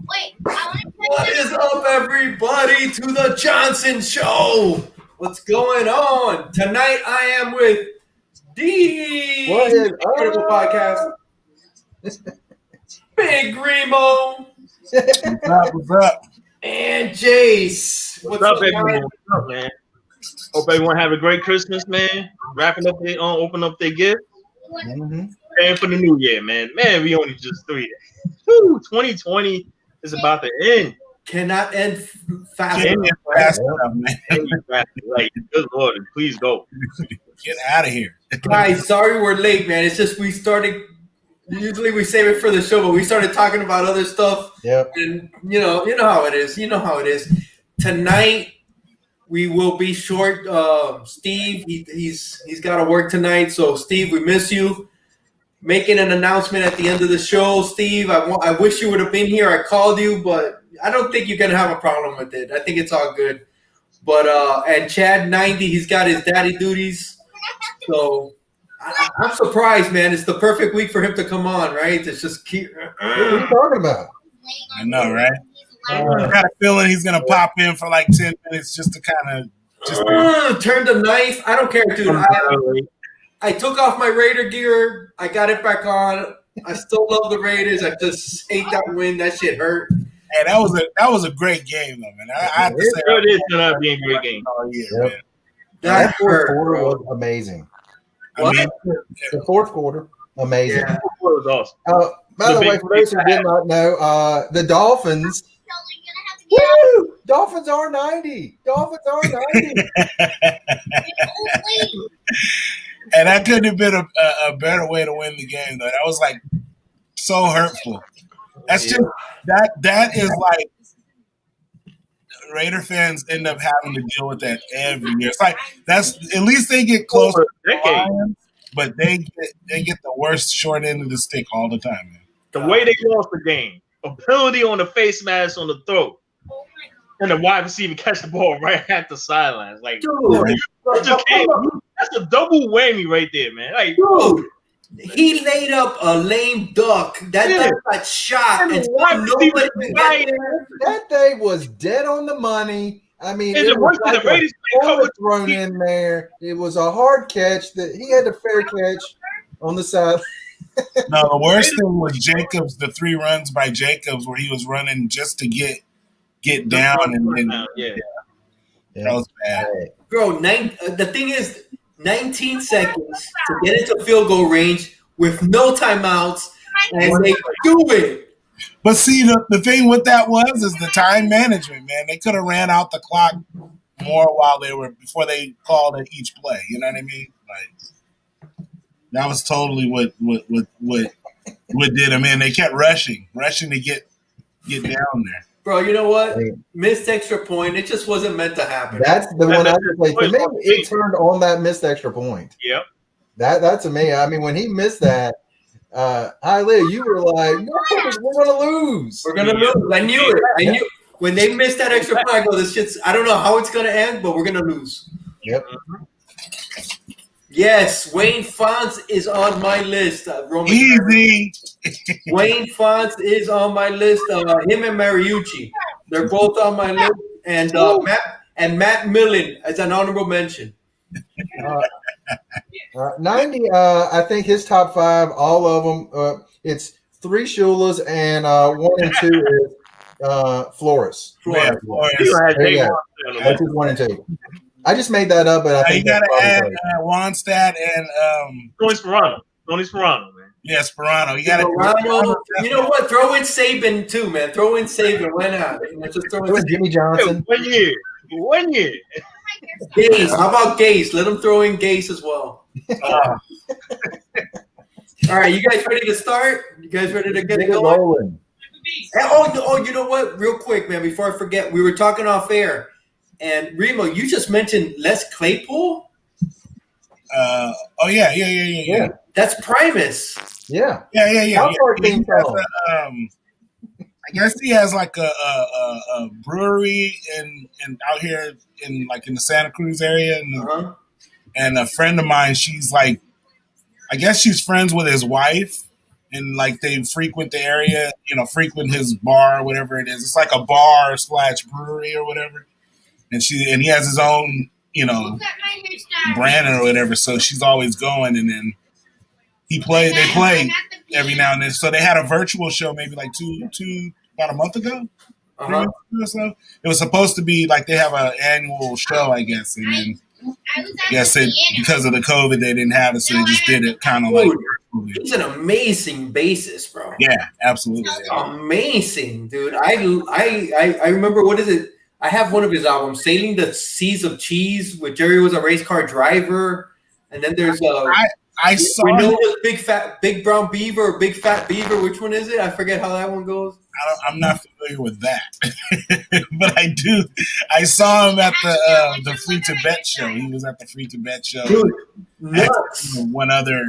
What is up, everybody, to the Johnson Show? What's going on? Tonight I am with What is Critical Podcast, Big Remo, What's up? and Jace. What's up, everyone? What's up, man? Hope everyone have a great Christmas, man. Wrapping up their open up their gifts. Praying for the new year, man. Man, we only just 3 days. 2020 is about to end. Cannot end fast Get enough. fast enough, man. Like, good Lord, please go. Get out of here. Guys, sorry we're late, man. It's just we started. Usually we save it for the show, but we started talking about other stuff. Yep. And you know how it is. You know how it is. Tonight we will be short. Steve, he's got to work tonight. So Steve, we miss you. Making an announcement at the end of the show, Steve. I wish you would have been here. I called you, but I don't think you're gonna have a problem with it. I think it's all good. But and Chad 90, he's got his daddy duties. So I'm surprised, man. It's the perfect week for him to come on, right? It's just keep. What are you talking about? I know, right? I got a feeling he's gonna pop in for like 10 minutes just to kind of turn the knife. I don't care, dude. I took off my Raider gear. I got it back on. I still love the Raiders. I just hate that win. That shit hurt. Hey, that was a great game, though, man. I have to say, it is going to be a great game. Oh, yeah, Yep. man. That fourth hurt, quarter bro. was amazing. I mean, The fourth quarter, amazing. Yeah. It was awesome. By the way, for those who did not know, the Dolphins. Woo! Dolphins are 90. Dolphins are 90. and that couldn't have been a better way to win the game, though. That was like so hurtful. That's just that is like Raider fans end up having to deal with that every year. It's like that's at least they get close to the Lions, but they get the worst short end of the stick all the time, man. The way they lost the game, ability on the face mask on the throat, and the wide receiver catch the ball right at the sidelines. Like, Dude, that's a double whammy right there, man. Like, dude, he laid up a lame duck. That duck got shot, and nobody could get there. That day was dead on the money. I mean, And it the was worst like the Raiders a covered bullet thrown in there. It was a hard catch that he had a fair catch on the side. No, the worst thing was Jacobs, the 3 runs by Jacobs where he was running just to get down and yeah. That was bad. Bro, the thing is, 19 seconds to get into field goal range with no timeouts, and they do it. But see, the thing with that is the time management, man. They could have ran out the clock more before they called at each play. You know what I mean? Like that was totally what did them in. They kept rushing to get down there. Bro, you know what? Missed extra point. It just wasn't meant to happen. That's the one I could play. To me, it turned on that missed extra point. Yep. That to me, I mean, when he missed that, Leah, you were like, no, we're gonna lose. We're gonna lose. I knew it. I knew when they missed that extra point. I go, this shit's. I don't know how it's gonna end, but we're gonna lose. Yep. Yes, Wayne Fonts is on my list. Roman Easy. Wayne Fonts is on my list. Him and Mariucci, they're both on my list. And Matt Millen as an honorable mention. 90. I think his top 5, all of them. It's 3 Shulas and 1 and 2 is Flores. Yeah, There you go. That's his 1 and 2. I just made that up, but I think you got to add right. Wannstedt and Tony Sperano, man. Yeah, Sperano. You got to. You know what? Throw in Saban too, man. Throw in Saban. Why not? Just throw in Jimmy Johnson. 1 year. Gase. How about Gase? Let him throw in Gase as well. All right, you guys ready to start? You guys ready to get it going? Rolling. Oh, you know what? Real quick, man, before I forget, we were talking off air. And Remo, you just mentioned Les Claypool. Yeah. That's Primus. Yeah. Yeah. Team I guess he has like a brewery in out here in the Santa Cruz area, and a friend of mine, she's like, I guess she's friends with his wife, and like they frequent the area, frequent his bar or whatever it is. It's like a bar / brewery or whatever. And he has his own, brand or whatever. So she's always going, and then they play every now and then. So they had a virtual show maybe like about a month ago. Uh-huh. So it was supposed to be like they have an annual show, I guess, and then because of the COVID they didn't have it, so they just did it kind of like. He's an amazing bassist, bro. Yeah, absolutely. Yeah. Amazing, dude. I remember, what is it? I have one of his albums, "Sailing the Seas of Cheese," with Jerry was a race car driver, and then there's I saw. We know it was Big Brown Beaver or Big Fat Beaver. Which one is it? I forget how that one goes. I'm not familiar with that, but I do. I saw him at the Free Tibet show. He was at the Free Tibet show. Dude, nuts. One other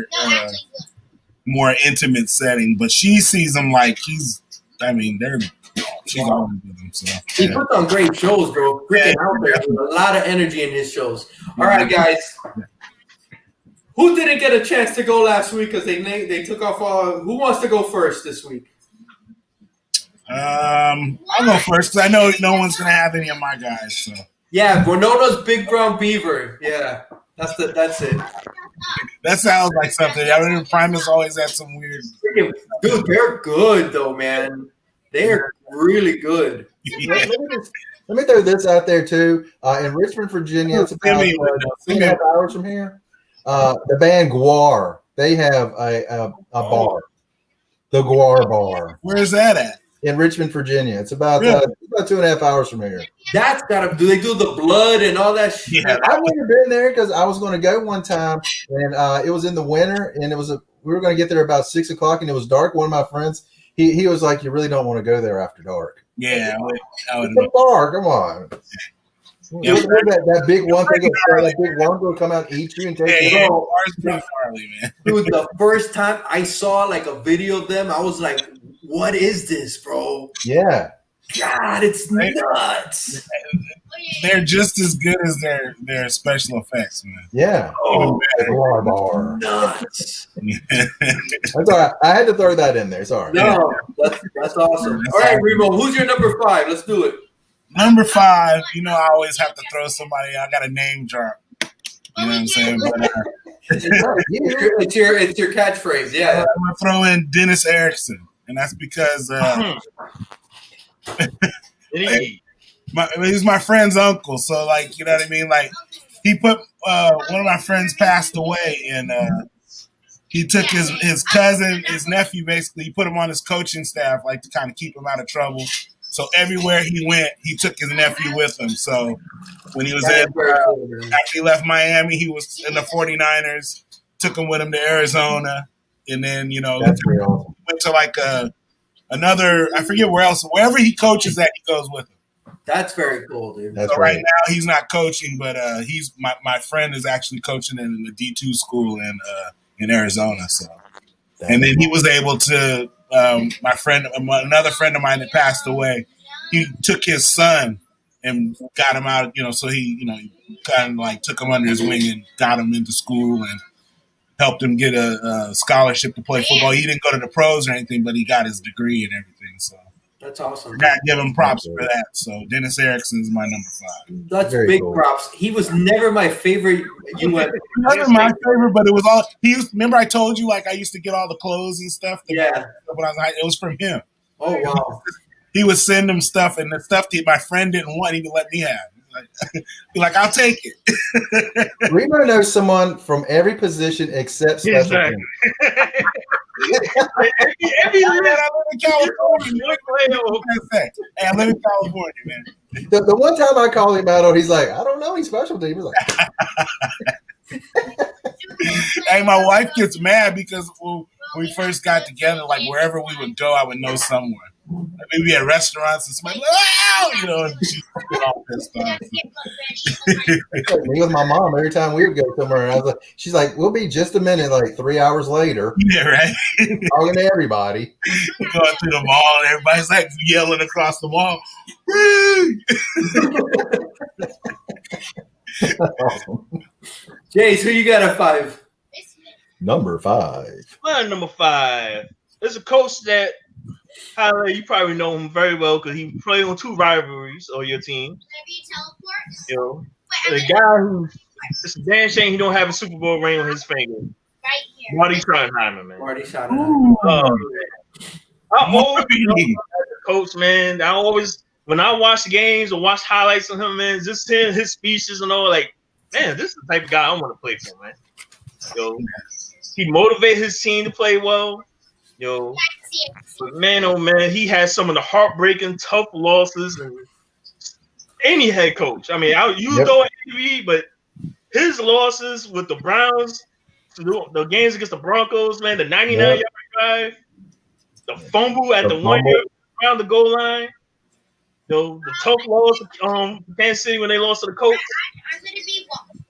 more intimate setting, but she sees him like he's. I mean, she's always with him. So he puts on great shows, bro. Freaking out there. There's a lot of energy in his shows. All right, guys. Who didn't get a chance to go last week because they took off all? Who wants to go first this week? I'll go first because I know no one's gonna have any of my guys. So yeah, Bonono's Big Brown Beaver. Yeah, that's it. That sounds like something. I mean, Primus always had some weird. Dude, they're good though, man. They're really good. Yeah. Let me throw this out there too. In Richmond, Virginia, it's about 2.5 hours from here. The band Guar, they have a bar, the Guar Bar. Where is that at? In Richmond, Virginia. It's about 2.5 hours from here. That's gotta. Do they do the blood and all that shit? Yeah, I've never been there because I was going to go one time, and it was in the winter, and we were going to get there about 6:00, and it was dark. One of my friends, he was like, "You really don't want to go there after dark." Yeah, I would. It's a bar. Come on. Yeah, that big one thing, that big worm will come out and eat you and take you. Man. Dude, the first time I saw like a video of them, I was like, "What is this, bro?" Yeah. God, it's nuts. They're just as good as their special effects, man. Yeah. Oh, bar. Nuts. That's all right. I had to throw that in there. Sorry. No, that's awesome. All right, Remo, who's your number 5? Let's do it. Number 5, I always have to throw somebody. I got a name drop. You know what I'm saying? But, it's your catchphrase, yeah. I'm gonna throw in Dennis Erickson, and that's because he's my friend's uncle. So, like, you know what I mean? Like, he put one of my friends passed away, and he took his cousin, his nephew, basically. He put him on his coaching staff, like to kind of keep him out of trouble. So everywhere he went, he took his nephew with him. So when he was after he left Miami, he was in the 49ers, took him with him to Arizona. And then, That's pretty awesome. Went to like another, I forget where else, wherever he coaches at, he goes with him. That's very cool, dude. That's so right now he's not coaching, but he's my friend is actually coaching in the D2 school in Arizona. So, and then he was able to, another friend of mine that passed away, he took his son and got him out, so he, kind of like took him under his wing and got him into school and helped him get a scholarship to play football. He didn't go to the pros or anything, but he got his degree and everything. So that's awesome. I gotta give him props for that. So Dennis Erickson is my number 5. That's very big cool. Props. He was never my favorite. He wasn't my favorite, but it was all remember I told you like I used to get all the clothes and stuff. When I was like, it was from him. Oh wow. He would send him stuff, and the stuff that my friend didn't want, he would let me have. Be like, I'll take it. Remo knows someone from every position except special teams. Every man I live in California. Hey, I live in California, man. The one time I called him out on, he's like, I don't know, he's special team. He's like, hey, my wife gets mad because when we first got together, like wherever we would go, I would know somewhere. Like maybe at restaurants and somebody, and she'd get all pissed off. Me with my mom, every time we would go somewhere, and I was like, she's like, we'll be just a minute, like 3 hours later. Yeah, right. Talking to everybody. Going through the mall, and everybody's like yelling across the mall. Awesome. Jace, who you got at 5? Number 5. My number 5. there's a coach that you probably know him very well because he played on 2 rivalries on your team. You know, the guy who it's a damn shame he don't have a Super Bowl ring on his finger. Marty Schottenheimer, man. Marty Schottenheimer. Oh, man. I always coach, man. I always when I watch games or watch highlights of him, man, just hearing his speeches and all, like, man, this is the type of guy I want to play for, man. Yo, he motivated his team to play well. Yo, but man, oh man, he had some of the heartbreaking, tough losses, and any head coach. I mean, you go AV, but his losses with the Browns, the games against the Broncos, man, the 99-yard drive, the fumble at the 1 year around the goal line, the tough loss Kansas City when they lost to the Colts.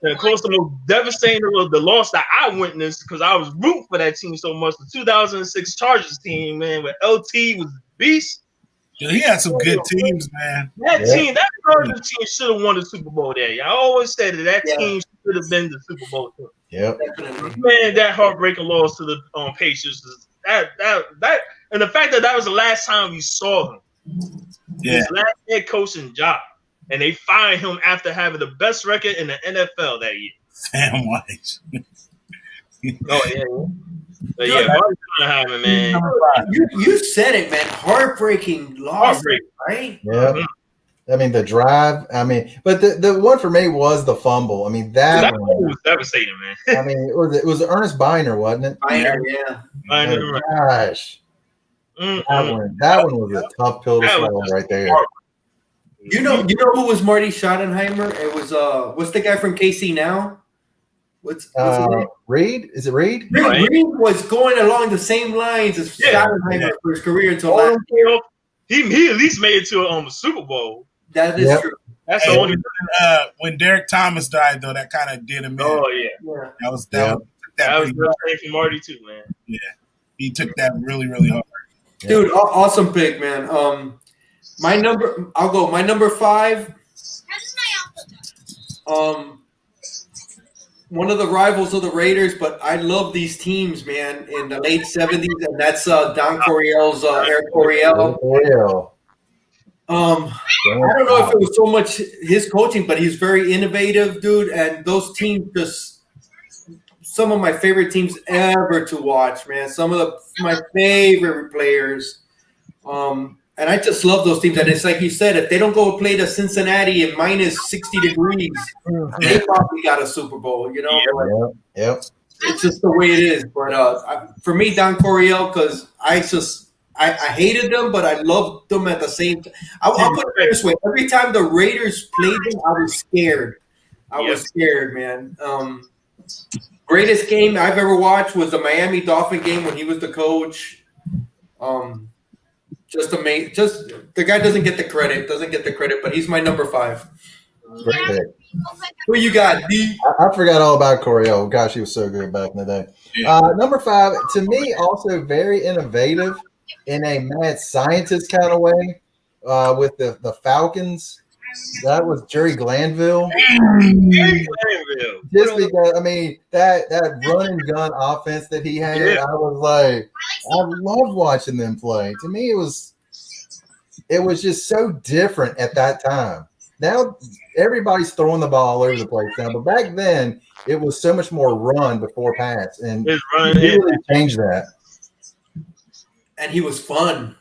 And of course, the most devastating was the loss that I witnessed because I was rooting for that team so much. The 2006 Chargers team, man, where LT was the beast. Yeah, he had some good teams, man. That Chargers team should have won the Super Bowl that year. I always said that team should have been the Super Bowl team. Yep. Man, that heartbreaking loss to the Patriots is that, and the fact that was the last time we saw him. Yeah. His last head coaching job. And they fired him after having the best record in the NFL that year. Sam White. Oh, yeah. But yeah, Marty Schottenheimer, man. You said it, man. Heartbreaking loss, right? Yeah. Mm-hmm. I mean, the drive. I mean, but the one for me was the fumble. I mean, that one was devastating, man. I mean, it was Ernest Biner, wasn't it? Biner, yeah. Biner, oh, gosh. That one was a tough pill to swallow right there. You know who was Marty Schottenheimer? It was what's the guy from KC now? What's his name? Reed? Is it Reed? Reed was going along the same lines as Schottenheimer for his career until last year. He at least made it to a Super Bowl. That is true. That's the only when Derek Thomas died, though, that kind of did him in. Oh yeah. That was real for Marty too, man. Yeah, he took that really, really hard. Dude, awesome pick, man. My number 5. One of the rivals of the Raiders, but I love these teams, man, in the late 70s, and that's Don Coryell's Eric Coryell. I don't know if it was so much his coaching, but he's very innovative, dude, and those teams just some of my favorite teams ever to watch, man. Some of my favorite players. And I just love those teams. And it's like you said, if they don't go play to Cincinnati in minus 60 degrees, they probably got a Super Bowl, you know? Yep. It's just the way it is. But for me, Don Coryell, because I hated them, but I loved them at the same time. I'll put it this way. Every time the Raiders played them, I was scared. I was scared, man. Greatest game I've ever watched was the Miami Dolphin game when he was the coach. Just amazing. Just the guy doesn't get the credit, but he's my number 5. Great pick. Who you got, D? I forgot all about Coryell. Gosh, he was so good back in the day. Number 5, to me, also very innovative in a mad scientist kind of way with the Falcons. That was Jerry Glanville. Just because, I mean, that run and gun offense that he had, I was like, I loved watching them play. To me, it was just so different at that time. Now everybody's throwing the ball all over the place now, but back then it was so much more run before pass, and he really changed that. And he was fun.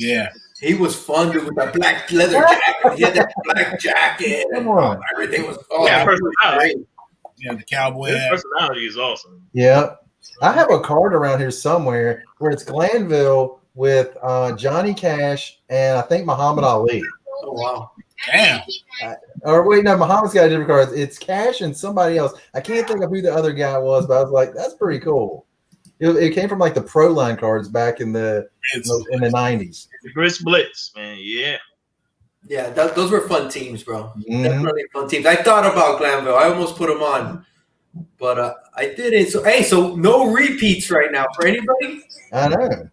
Yeah. He was fun, dude, with that black leather jacket. He had that black jacket. And everything was personality. Yeah, the cowboy. His personality is awesome. Yeah. I have a card around here somewhere where it's Glanville with Johnny Cash and I think Muhammad Ali. Oh, wow. Damn. Or wait, no, Muhammad's got different cards. It's Cash and somebody else. I can't think of who the other guy was, but I was like, that's pretty cool. It came from like the Pro Line cards back in the 90s. The Chris Blitz, man, yeah. Yeah, those were fun teams, bro. Mm-hmm. Definitely fun teams. I thought about Glanville. I almost put him on, but I didn't. So no repeats right now for anybody. I know.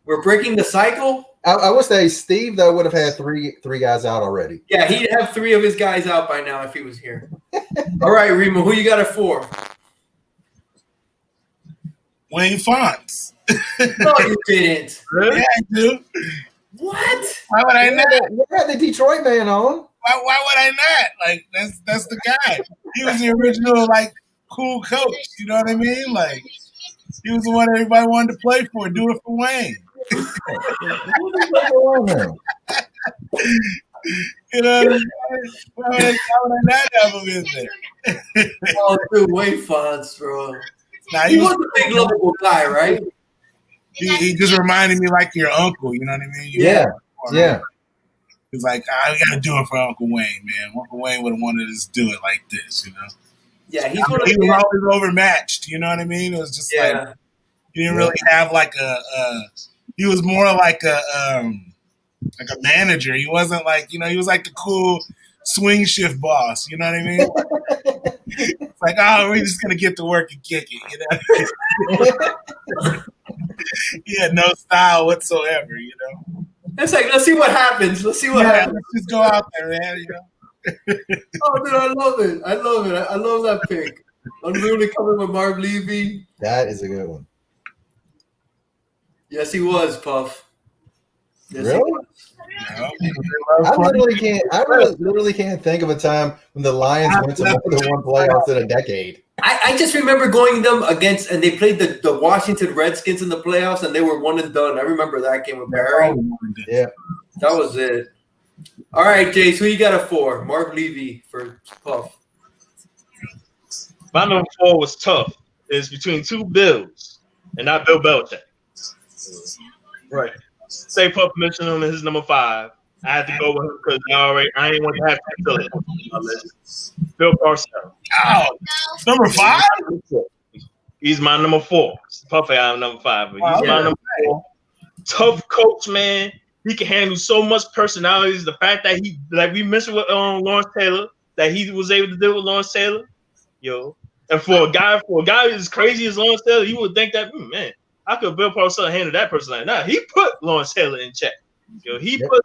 We're breaking the cycle. I would say Steve though would have had three guys out already. Yeah, he'd have 3 of his guys out by now if he was here. All right, Remo, who you got it for? Wayne Fonts. No, you didn't. Yeah, I do. What? Why would I not? You had the Detroit man on. Why would I not? Like that's the guy. He was the original like cool coach. You know what I mean? Like he was the one everybody wanted to play for. Do it for Wayne. You know what I mean? Why would I not have him in there? Oh, dude, Wayne Fonts, bro. Nah, He was a big, lovable guy, right? He just reminded me like your uncle. You know what I mean? Yeah. He's like, I got to do it for Uncle Wayne, man. Uncle Wayne would have wanted us to do it like this, you know? Yeah, he was always overmatched. You know what I mean? It was just like he didn't really have like he was more like a manager. He wasn't like, you know, he was like the cool swing shift boss. You know what I mean? It's like, oh, we're just gonna get to work and kick it. You know? He had no style whatsoever. You know? It's like, let's see what happens. Let's Let's just go out there, man. You know? Oh, dude, I love it. I love that pick. Unruly coming with Marv Levy. That is a good one. Yes, he was, Puff. Yes, really? I literally can't think of a time when the Lions went to more than one playoffs in a decade. I just remember going them against, and they played the Washington Redskins in the playoffs, and they were one and done. I remember that game with Barry. Yeah. That was it. All right, Jace, who you got it for? Marv Levy for Puff. My number 4 was tough. It's between two Bills, and not Bill Belichick. Right. Say Puff mentioned him as his number 5. I had to go with him because I ain't want to have to fill it. Bill Parcells. Oh, number 5? He's my number 4. Puff, I'm number 5, but he's my number 4. Tough coach, man. He can handle so much personalities. The fact that he, like we mentioned with Lawrence Taylor, that he was able to deal with Lawrence Taylor, and for a guy as crazy as Lawrence Taylor, you would think that, man, how could Bill Parcells handle that personality? Nah, he put Lawrence Taylor in check. He put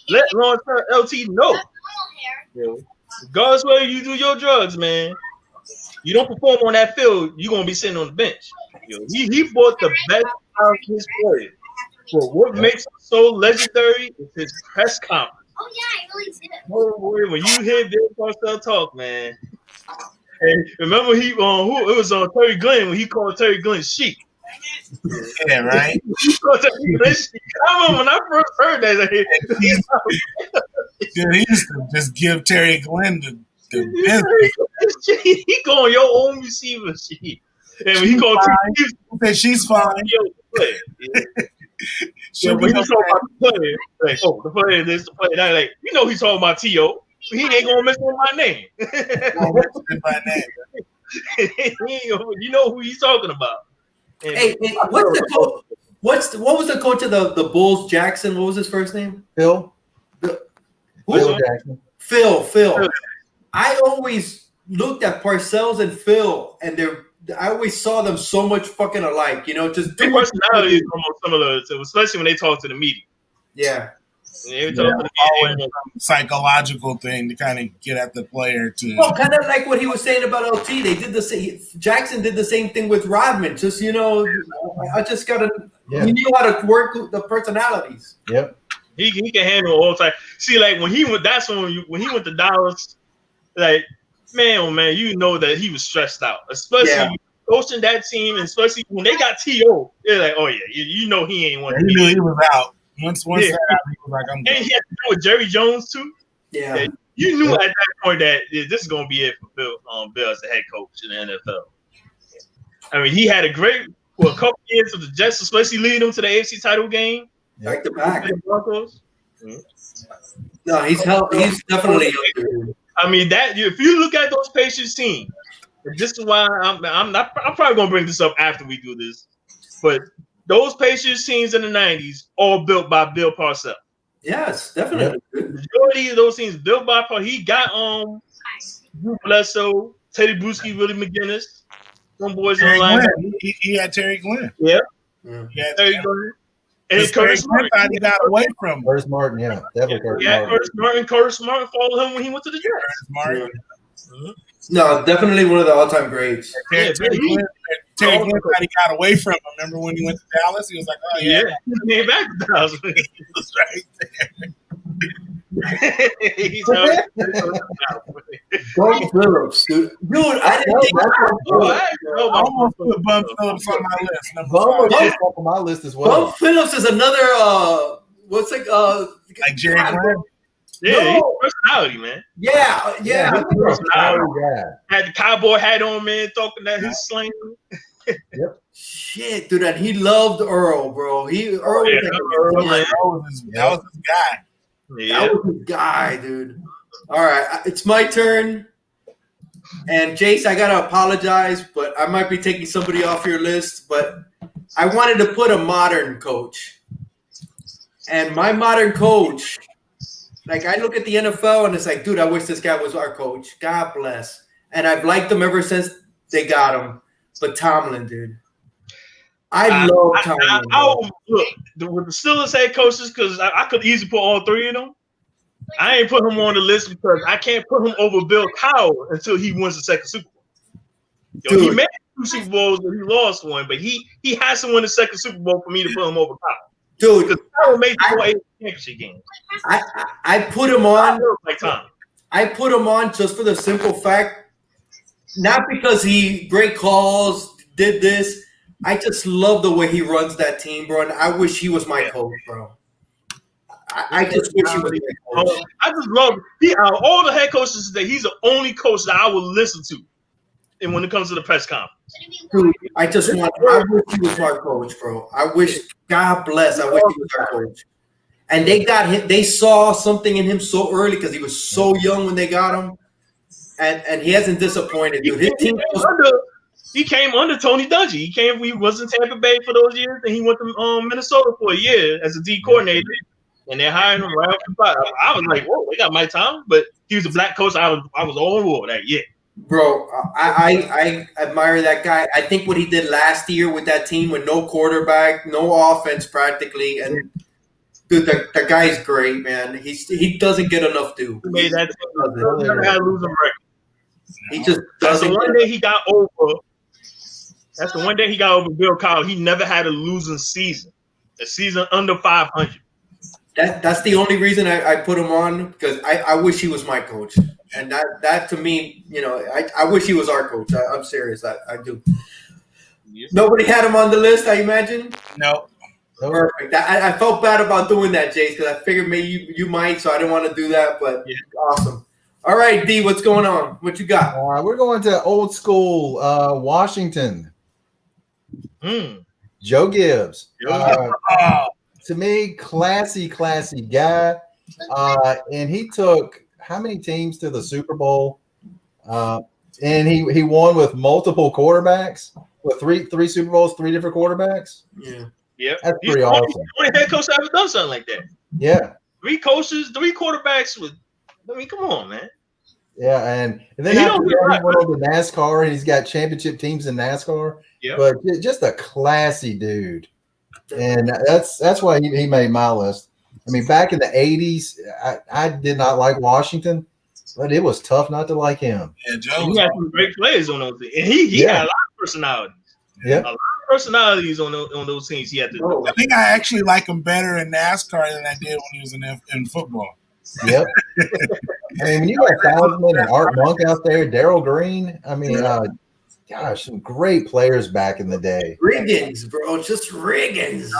let Lawrence Taylor LT know. Regardless whether you do your drugs, man, you don't perform on that field, you're gonna be sitting on the bench. He brought the best out of his players. But what makes him so legendary is his press conference. Oh yeah, I really did. Boy, when you hear Bill Parcells talk, man. And remember it was on Terry Glenn when he called Terry Glenn Sheik. Yeah, right. I remember when I first heard that. He used to just give Terry Glenn the business. He going your own receiver sheet. And when he called she's fine. When he talking about the player, like, the player this, the player that, like, he's talking about T.O. He ain't gonna mention my name. You know who he's talking about. Hey, what's the coach? What was the coach of the Bulls? Jackson. What was his first name? Phil. Phil Jackson. Phil. I always looked at Parcells and Phil, and I always saw them so much fucking alike. Just their personality is almost similar, especially when they talk to the media. Yeah. Psychological thing to kind of get at the player to. Well, kind of like what he was saying about LT. They did the same. Jackson did the same thing with Rodman. Just I just gotta. He knew how to work the personalities. Yep. He can handle all time. See, like when he went, when he went to Dallas, like man, oh man, that he was stressed out, especially coaching that team, and especially when they got T.O. They're like, oh yeah, he ain't one. He knew he was out. Once that happened, he was like, I'm good. And he had to do with Jerry Jones too. Yeah. You knew at that point that this is gonna be it for Bill as the head coach in the NFL. I mean, he had a couple years with the Jets, especially leading them to the AFC title game. Back to back. Broncos. No, he's definitely. I mean, that if you look at those Patriots teams, this is why I'm probably gonna bring this up after we do this, but those Patriots teams in the 90s all built by Bill Parcells. Yes, definitely. The majority of those teams built by Parcells. He got Drew Bledsoe, Teddy Bruschi, Willie McGinnis. Some boys in the line. He had Terry Glenn. Yeah. He had Terry Glenn. And Curtis Martin. He got away from him. Curtis Martin, yeah. Definitely Curtis Martin. Curtis Martin followed him when he went to the Jets. Curtis Martin. No, definitely one of the all-time greats. Terry Glenn thought he got away from him. Remember when he went to Dallas? He was like, "Oh yeah, he came back to Dallas." he was right there." He's already Bum Phillips, dude. I didn't think I almost put Bum Phillips on my list. Bum was up on my list as well. Bum Phillips is another what's it like Jerry Glenn. Yeah, he's a personality, man. Yeah. Had the cowboy hat on, man, talking that his slang. Yep. Shit, dude, and he loved Earl, bro. Earl was his guy. Yeah. That was his guy, dude. All right, it's my turn. And Jace, I gotta apologize, but I might be taking somebody off your list. But I wanted to put a modern coach, and my modern coach, like I look at the NFL and it's like, dude, I wish this guy was our coach. God bless. And I've liked him ever since they got him. But Tomlin, dude, I love Tomlin. Look, with the Steelers head coaches, because I could easily put all three of them. I ain't put him on the list because I can't put him over Bill Cowher until he wins the second Super Bowl. He made 2 Super Bowls and he lost one, but he has to win the second Super Bowl for me to put him over Cowher. Dude, because Cowher made the championship game. I put him on. Like Tom. I put him on just for the simple fact, not because he great calls, did this. I just love the way he runs that team, bro. And I wish he was my coach, bro. I just wish he was my coach. I just love out of all the head coaches today, he's the only coach that I would listen to. And when it comes to the press conference, dude, I wish he was our coach, bro. I wish, God bless, I wish he was our coach. And they got him. They saw something in him so early because he was so young when they got him, and he hasn't disappointed, dude. His team he came under Tony Dungy. He was in Tampa Bay for those years, and he went to Minnesota for a year as a D coordinator. And they hired him right off the bat. I was like, whoa, they got Mike Tomlin, but he was a black coach. I was all on board that year. Bro, I admire that guy. I think what he did last year with that team with no quarterback, no offense practically, and dude, that guy's great, man. He doesn't get enough due. He made that team. Never had a losing record. He just That's the one day he got over. That's the one day he got over Bill Cowher. He never had a losing season. A season under 500. That's the only reason I put him on, because I wish he was my coach. And that to me, I wish he was our coach. I'm serious. I do. Yes. Nobody had him on the list, I imagine? No. Perfect. I felt bad about doing that, Jace, because I figured maybe you might, so I didn't want to do that, but awesome. All right, D, what's going on? What you got? We're going to old school Washington. Joe Gibbs. To me, classy guy. And he took how many teams to the Super Bowl? And he won with multiple quarterbacks, with three Super Bowls, 3 different quarterbacks. Yeah. That's pretty awesome. The only head coach ever done something like that. Yeah. 3 coaches, 3 quarterbacks with. I mean, come on, man. Yeah, and then after that, he went over to NASCAR, and he's got championship teams in NASCAR. Yeah. But just a classy dude. And that's why he made my list. I mean, back in the 80s, I did not like Washington, but it was tough not to like him. Yeah, Joe. He had some great players on those teams. And he had a lot of personalities. Yeah. A lot of personalities on those teams. He had to. I think I actually like him better in NASCAR than I did when he was in football. Yep. I mean, when you got Thousman and Art Monk out there, Darryl Green, I mean, gosh, some great players back in the day. Riggins, bro, just Riggins.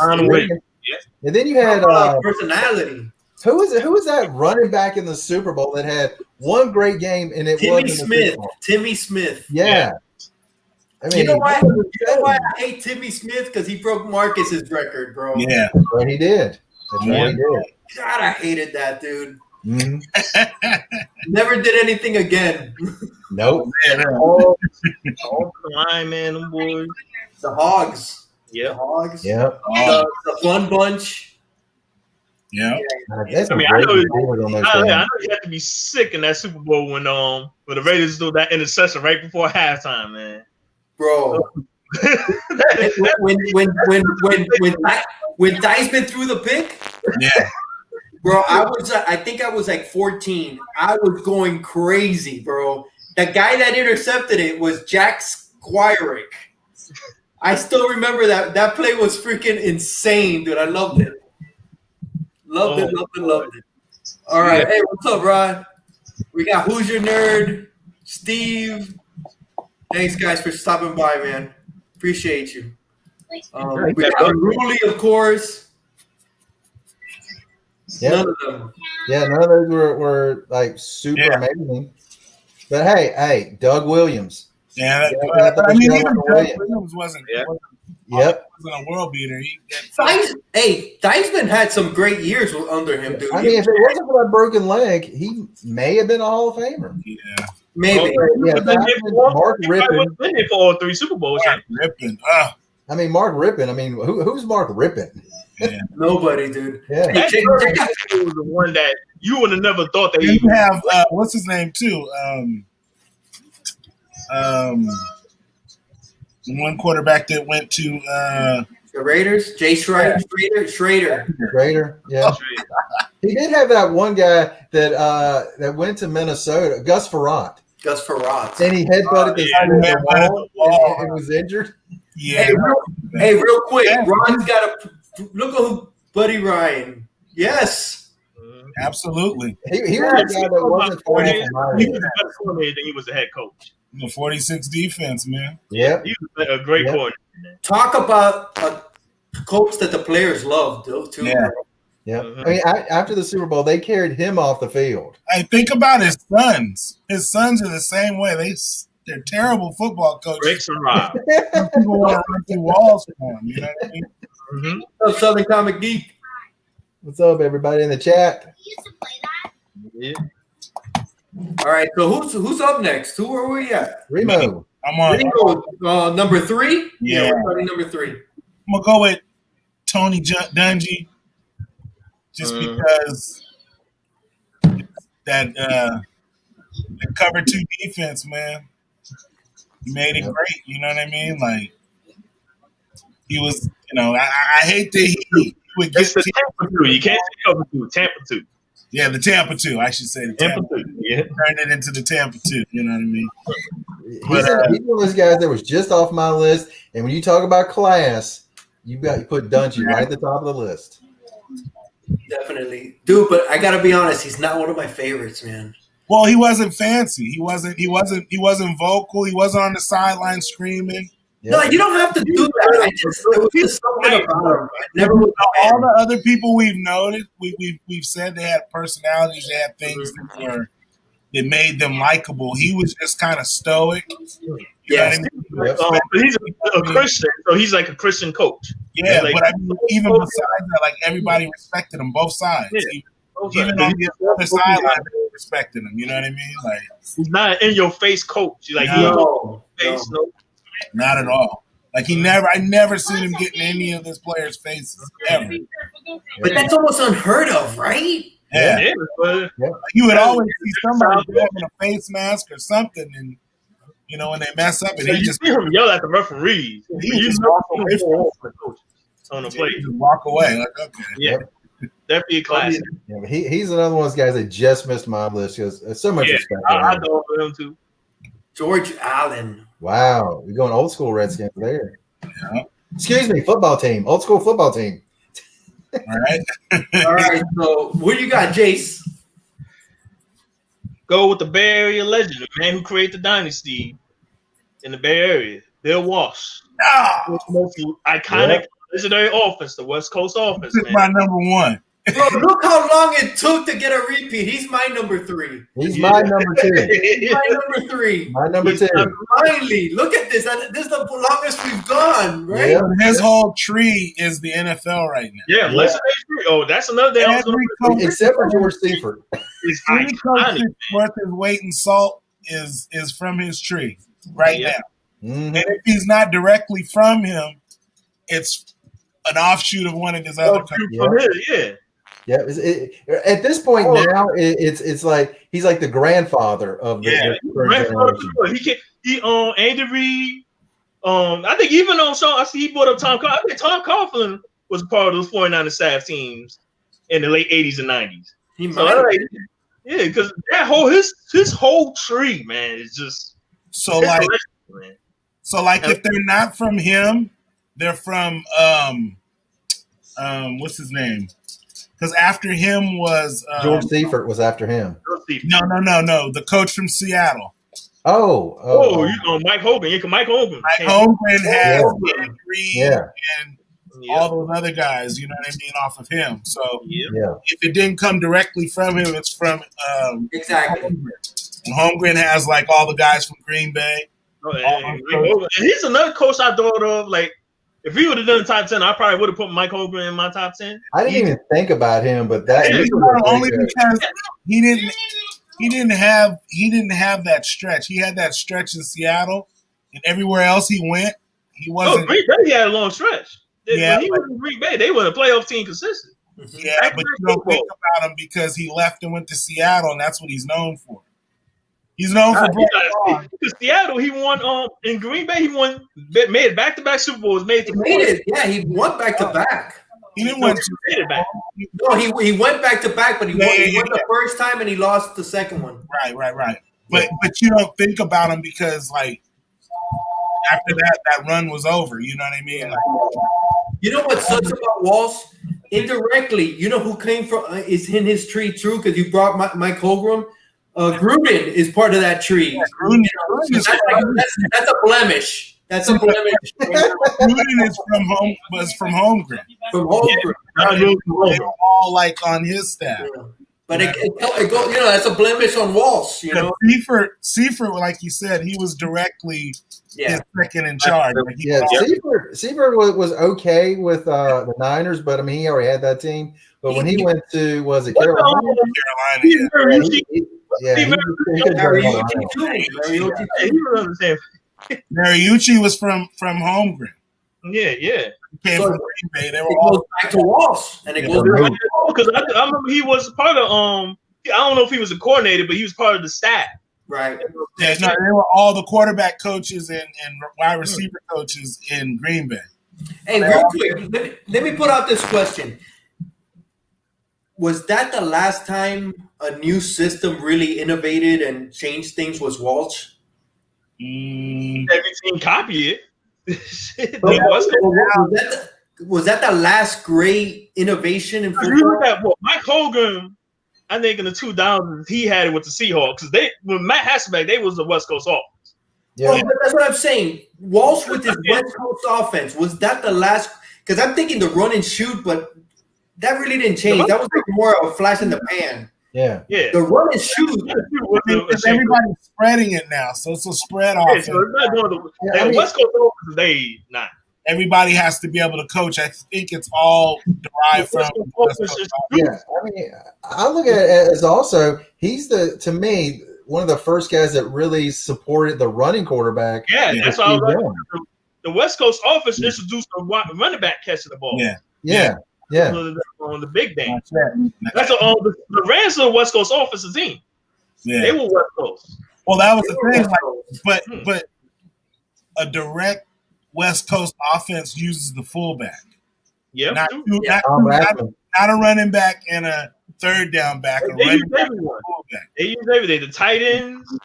And then you had personality. Who was that running back in the Super Bowl that had one great game and it was Timmy Smith. Yeah. I mean, you know why I hate Timmy Smith? Because he broke Marcus's record, bro. Yeah. That's what he did. God, I hated that dude. Mm-hmm. Never did anything again. Nope. All the line, man, them boys. The Hogs. Yeah. The Hogs. Yep. The Fun Bunch. Yeah. I know you have to be sick in that Super Bowl when the Raiders do that interception right before halftime, man. Bro. when Theismann threw the pick. Yeah. Bro, I think I was like 14. I was going crazy, bro. The guy that intercepted it was Jack Squirick. I still remember that play was freaking insane, dude. I loved it. Loved it. All right. Hey, what's up, Rod? We got Who's Your Nerd, Steve. Thanks, guys, for stopping by, man. Appreciate you. We got Ruli, of course. Yeah. None of them. Yeah, none of those were like super amazing. But hey, Doug Williams. Yeah, I mean, even Doug Williams wasn't a world beater. Theismann had some great years under him, dude. I mean, if it wasn't for that broken leg, he may have been a Hall of Famer. Yeah, maybe. Mark Rippon for all 3 Super Bowls. Mark Rippon. I mean, Mark Rippon. I mean, who's Mark Rippon? Yeah. Nobody, dude. Yeah, that was the one that you would have never thought they even have. What's his name too? One quarterback that went to the Raiders, Jay Schrader. Schrader, yeah. He did have that one guy that went to Minnesota, Gus Frerotte. And he headbutted the wall and was injured. Yeah. Hey, real quick, Ron's got a look at who Buddy Ryan. Yes. Absolutely. He was a guy that wasn't far from my He was a better coordinator than he was the head coach. The 46 defense, man. Yeah. He was a great coordinator. Talk about a coach that the players loved, too. Yeah. Yeah. I mean, after the Super Bowl, they carried him off the field. I think about his sons. His sons are the same way. They're terrible football coaches. Breaks and rob. People want to run through walls for them. You know what I mean? Mm-hmm. What's up, Southern Comic Geek? What's up, everybody in the chat? Yeah. All right, so who's up next? Who are we at? Remo. I'm on. Remo, number 3? Yeah. We're starting number 3. I'm gonna go with Tony Dungy, just because that cover 2 defense, man. He made it great. You know what I mean? Like he was. I hate that he would get the Tampa 2. You can't say cover 2. Tampa 2. Yeah, the Tampa 2. I should say the Tampa 2. Yeah. Turned it into the Tampa 2. You know what I mean? He's one of those guys that was just off my list. And when you talk about class, you put Dungy right at the top of the list. Definitely, dude. But I gotta be honest, he's not one of my favorites, man. Well, he wasn't fancy. He wasn't vocal. He wasn't on the sideline screaming. Yeah. No, you don't have to do that. There was just something about him. I never was all the other people we've noted, we've said they had personalities, they had things that made them likable. He was just kind of stoic. Yes. But he's a Christian, so he's like a Christian coach. Yeah, but I mean, even besides that, like everybody respected him, both sides. Yeah. Even on the other sideline, they respected him. You know what I mean? Like he's not in your face coach. Like no. Not at all. Like I never seen him get in any of his players' faces ever. But that's almost unheard of, right? Yeah. But You would always see somebody having a face mask or something, and when they mess up, and you just see him yell at the referees. He just walk away from on the play. Just walk away. Like, okay. Yeah. That'd be a classic. Yeah, but he's another one of those guys that just missed my list because so much respect. I know him too. George Allen. Wow, we're going old school Redskins there. Yeah. Excuse me, football team, old school football team. All right. All right. So what do you got, Jace? Go with the Bay Area legend, the man who created the dynasty in the Bay Area, Bill Walsh. No. Most iconic legendary offense, the West Coast offense. This is my number 1. Bro, look how long it took to get a repeat. He's my number 3. He's my number 2. He's my number 3. My number 2. Finally, look at this. This is the longest we've gone, right? Yeah. His whole tree is the NFL right now. Yeah, legendary tree. Oh, that's another day. Except for George Seifert. It's Any coach iconic. that's worth his weight in salt is from his tree right now. Mm-hmm. And if he's not directly from him, it's an offshoot of one of his other coaches. Yeah. Yeah, at this point now, it's like he's like the grandfather of the current generation. He Andy Reid. I think even on Sean, I see he brought up Tom Coughlin. I think Tom Coughlin was a part of those 49ers staff teams in the late 80s and 90s. Because that whole his whole tree, man, is just so like. So like if they're not from him, they're from what's his name? Because after him was George Seifert was after him. No. The coach from Seattle. You know Mike Hogan. Mike Hogan. Mike Hogan has Reed and all those other guys. You know what I mean? Off of him. So if it didn't come directly from him, it's from exactly. Holmgren. And Holmgren has like all the guys from Green Bay. And he's another coach I thought of. Like if he would have done the top 10, I probably would have put Mike Hogan in my top 10. I didn't even think about him, but that only because he didn't have that stretch. He had that stretch in Seattle, and everywhere else he went, he wasn't. Green Bay had a long stretch. Yeah, when he was in Green Bay, they were a playoff team consistent. Yeah, but you don't think about him because he left and went to Seattle, and that's what he's known for. He's known for because Seattle. He won in Green Bay. He made back-to-back Super Bowls. He won back-to-back. He didn't win back. No, he went back-to-back, but he won the first time and he lost the second one. Right. But you don't think about him because like after that run was over. You know what I mean? Like, you know what sucks about Walsh? Indirectly, you know who came from is in his tree too because you brought Mike Holmgren. Gruden is part of that tree. Yeah, Gruden that's a blemish. That's a blemish. Gruden was from Holmgren. From Holmgren. They were all like on his staff. Yeah. But it goes, that's a blemish on Walsh. Seifert, like you said, he was directly his second in charge. Seifert was okay with the Niners, but I mean he already had that team. But when he went to Carolina? Mariucci was from Holmgren. Yeah. He came from Green Bay. They were all back to Walsh, and it goes because I remember he was part of I don't know if he was a coordinator, but he was part of the staff. Right. Yeah, no, they were all the quarterback coaches and wide receiver coaches in Green Bay. Hey, real quick, let me put out this question. Was that the last time a new system really innovated and changed things was Walsh? Every team copied it. Was that the last great innovation in football? You look at Mike Hogan, I think in the 2000s, he had it with the Seahawks because when Matt Hasselbeck, they was the West Coast offense. Yeah, but that's what I'm saying. Walsh with his West Coast offense, was that the last? Because I'm thinking the run and shoot, but that really didn't change. That was like more of a flash in the pan. Yeah. The run and shoot. Because everybody's spreading it now, so it's a spread offense. So it's not doing the West Coast offense. They not. Everybody has to be able to coach. I think it's all derived from. Yeah, I mean, I look at it as also he's to me one of the first guys that really supported the running quarterback. Yeah, that's all. The West Coast offense introduced the running back catching the ball. Yeah. On the big game. That's the Rams are the West Coast offensive team. Yeah. They were West Coast. Well, that was the thing. But a direct West Coast offense uses the fullback. Yeah. Not a running back and a third down back. They use everyone. They use everything. The tight ends.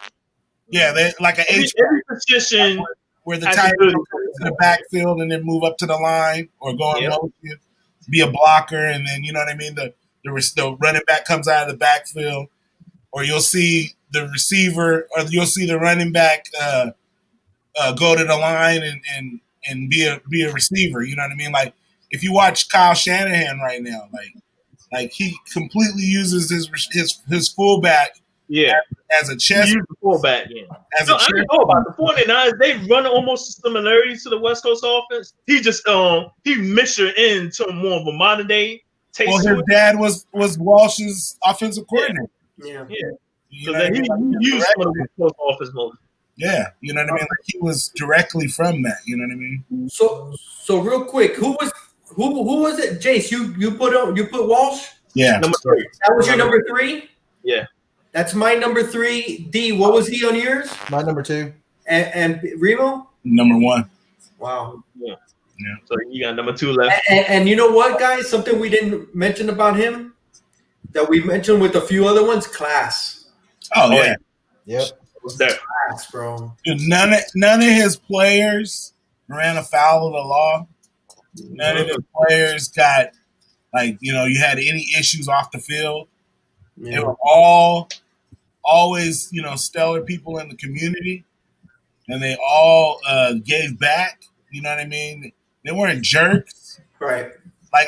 Yeah, they like an H every position where the tight end goes to the backfield and then move up to the line or go in motion, be a blocker, and then you know what I mean. The running back comes out of the backfield, or you'll see the receiver, or you'll see the running back go to the line and be a receiver. You know what I mean? Like if you watch Kyle Shanahan right now, like he completely uses his fullback. Yeah, as a chest fullback. Yeah, I don't know about the 49ers. They run almost similarities to the West Coast offense. He just he mixed into more of a modern day taste. Well, his dad was Walsh's offensive coordinator. Yeah. So he used some of the West Coast offense most. Yeah, you know what I mean. Like he was directly from that. You know what I mean. So real quick, who was it? Jace, you put Walsh. Yeah, number 3. That was your number 3. Yeah. That's my number 3. D, what was he on yours? My number 2. And Remo? Number 1. Wow. Yeah. So you got number 2 left. And you know what, guys? Something we didn't mention about him that we mentioned with a few other ones, class. Oh yeah. Yep. Was that Fast, bro. Dude, none of his players ran afoul of the law. None of his players got you had any issues off the field. Yeah. They were all always stellar people in the community, and they all gave back. You know what I mean? They weren't jerks. Right. Like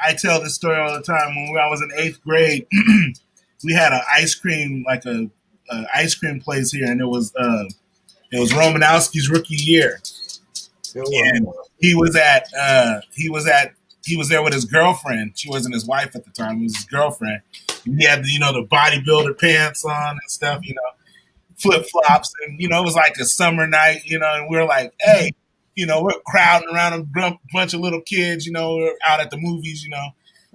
I tell this story all the time. When I was in 8th grade, we had an ice cream ice cream place here, and it was Romanowski's rookie year. And he was there with his girlfriend. She wasn't his wife at the time; it was his girlfriend. And he had the bodybuilder pants on and stuff, flip flops, and it was like a summer night, and we're like, hey, we're crowding around a bunch of little kids, we're out at the movies, and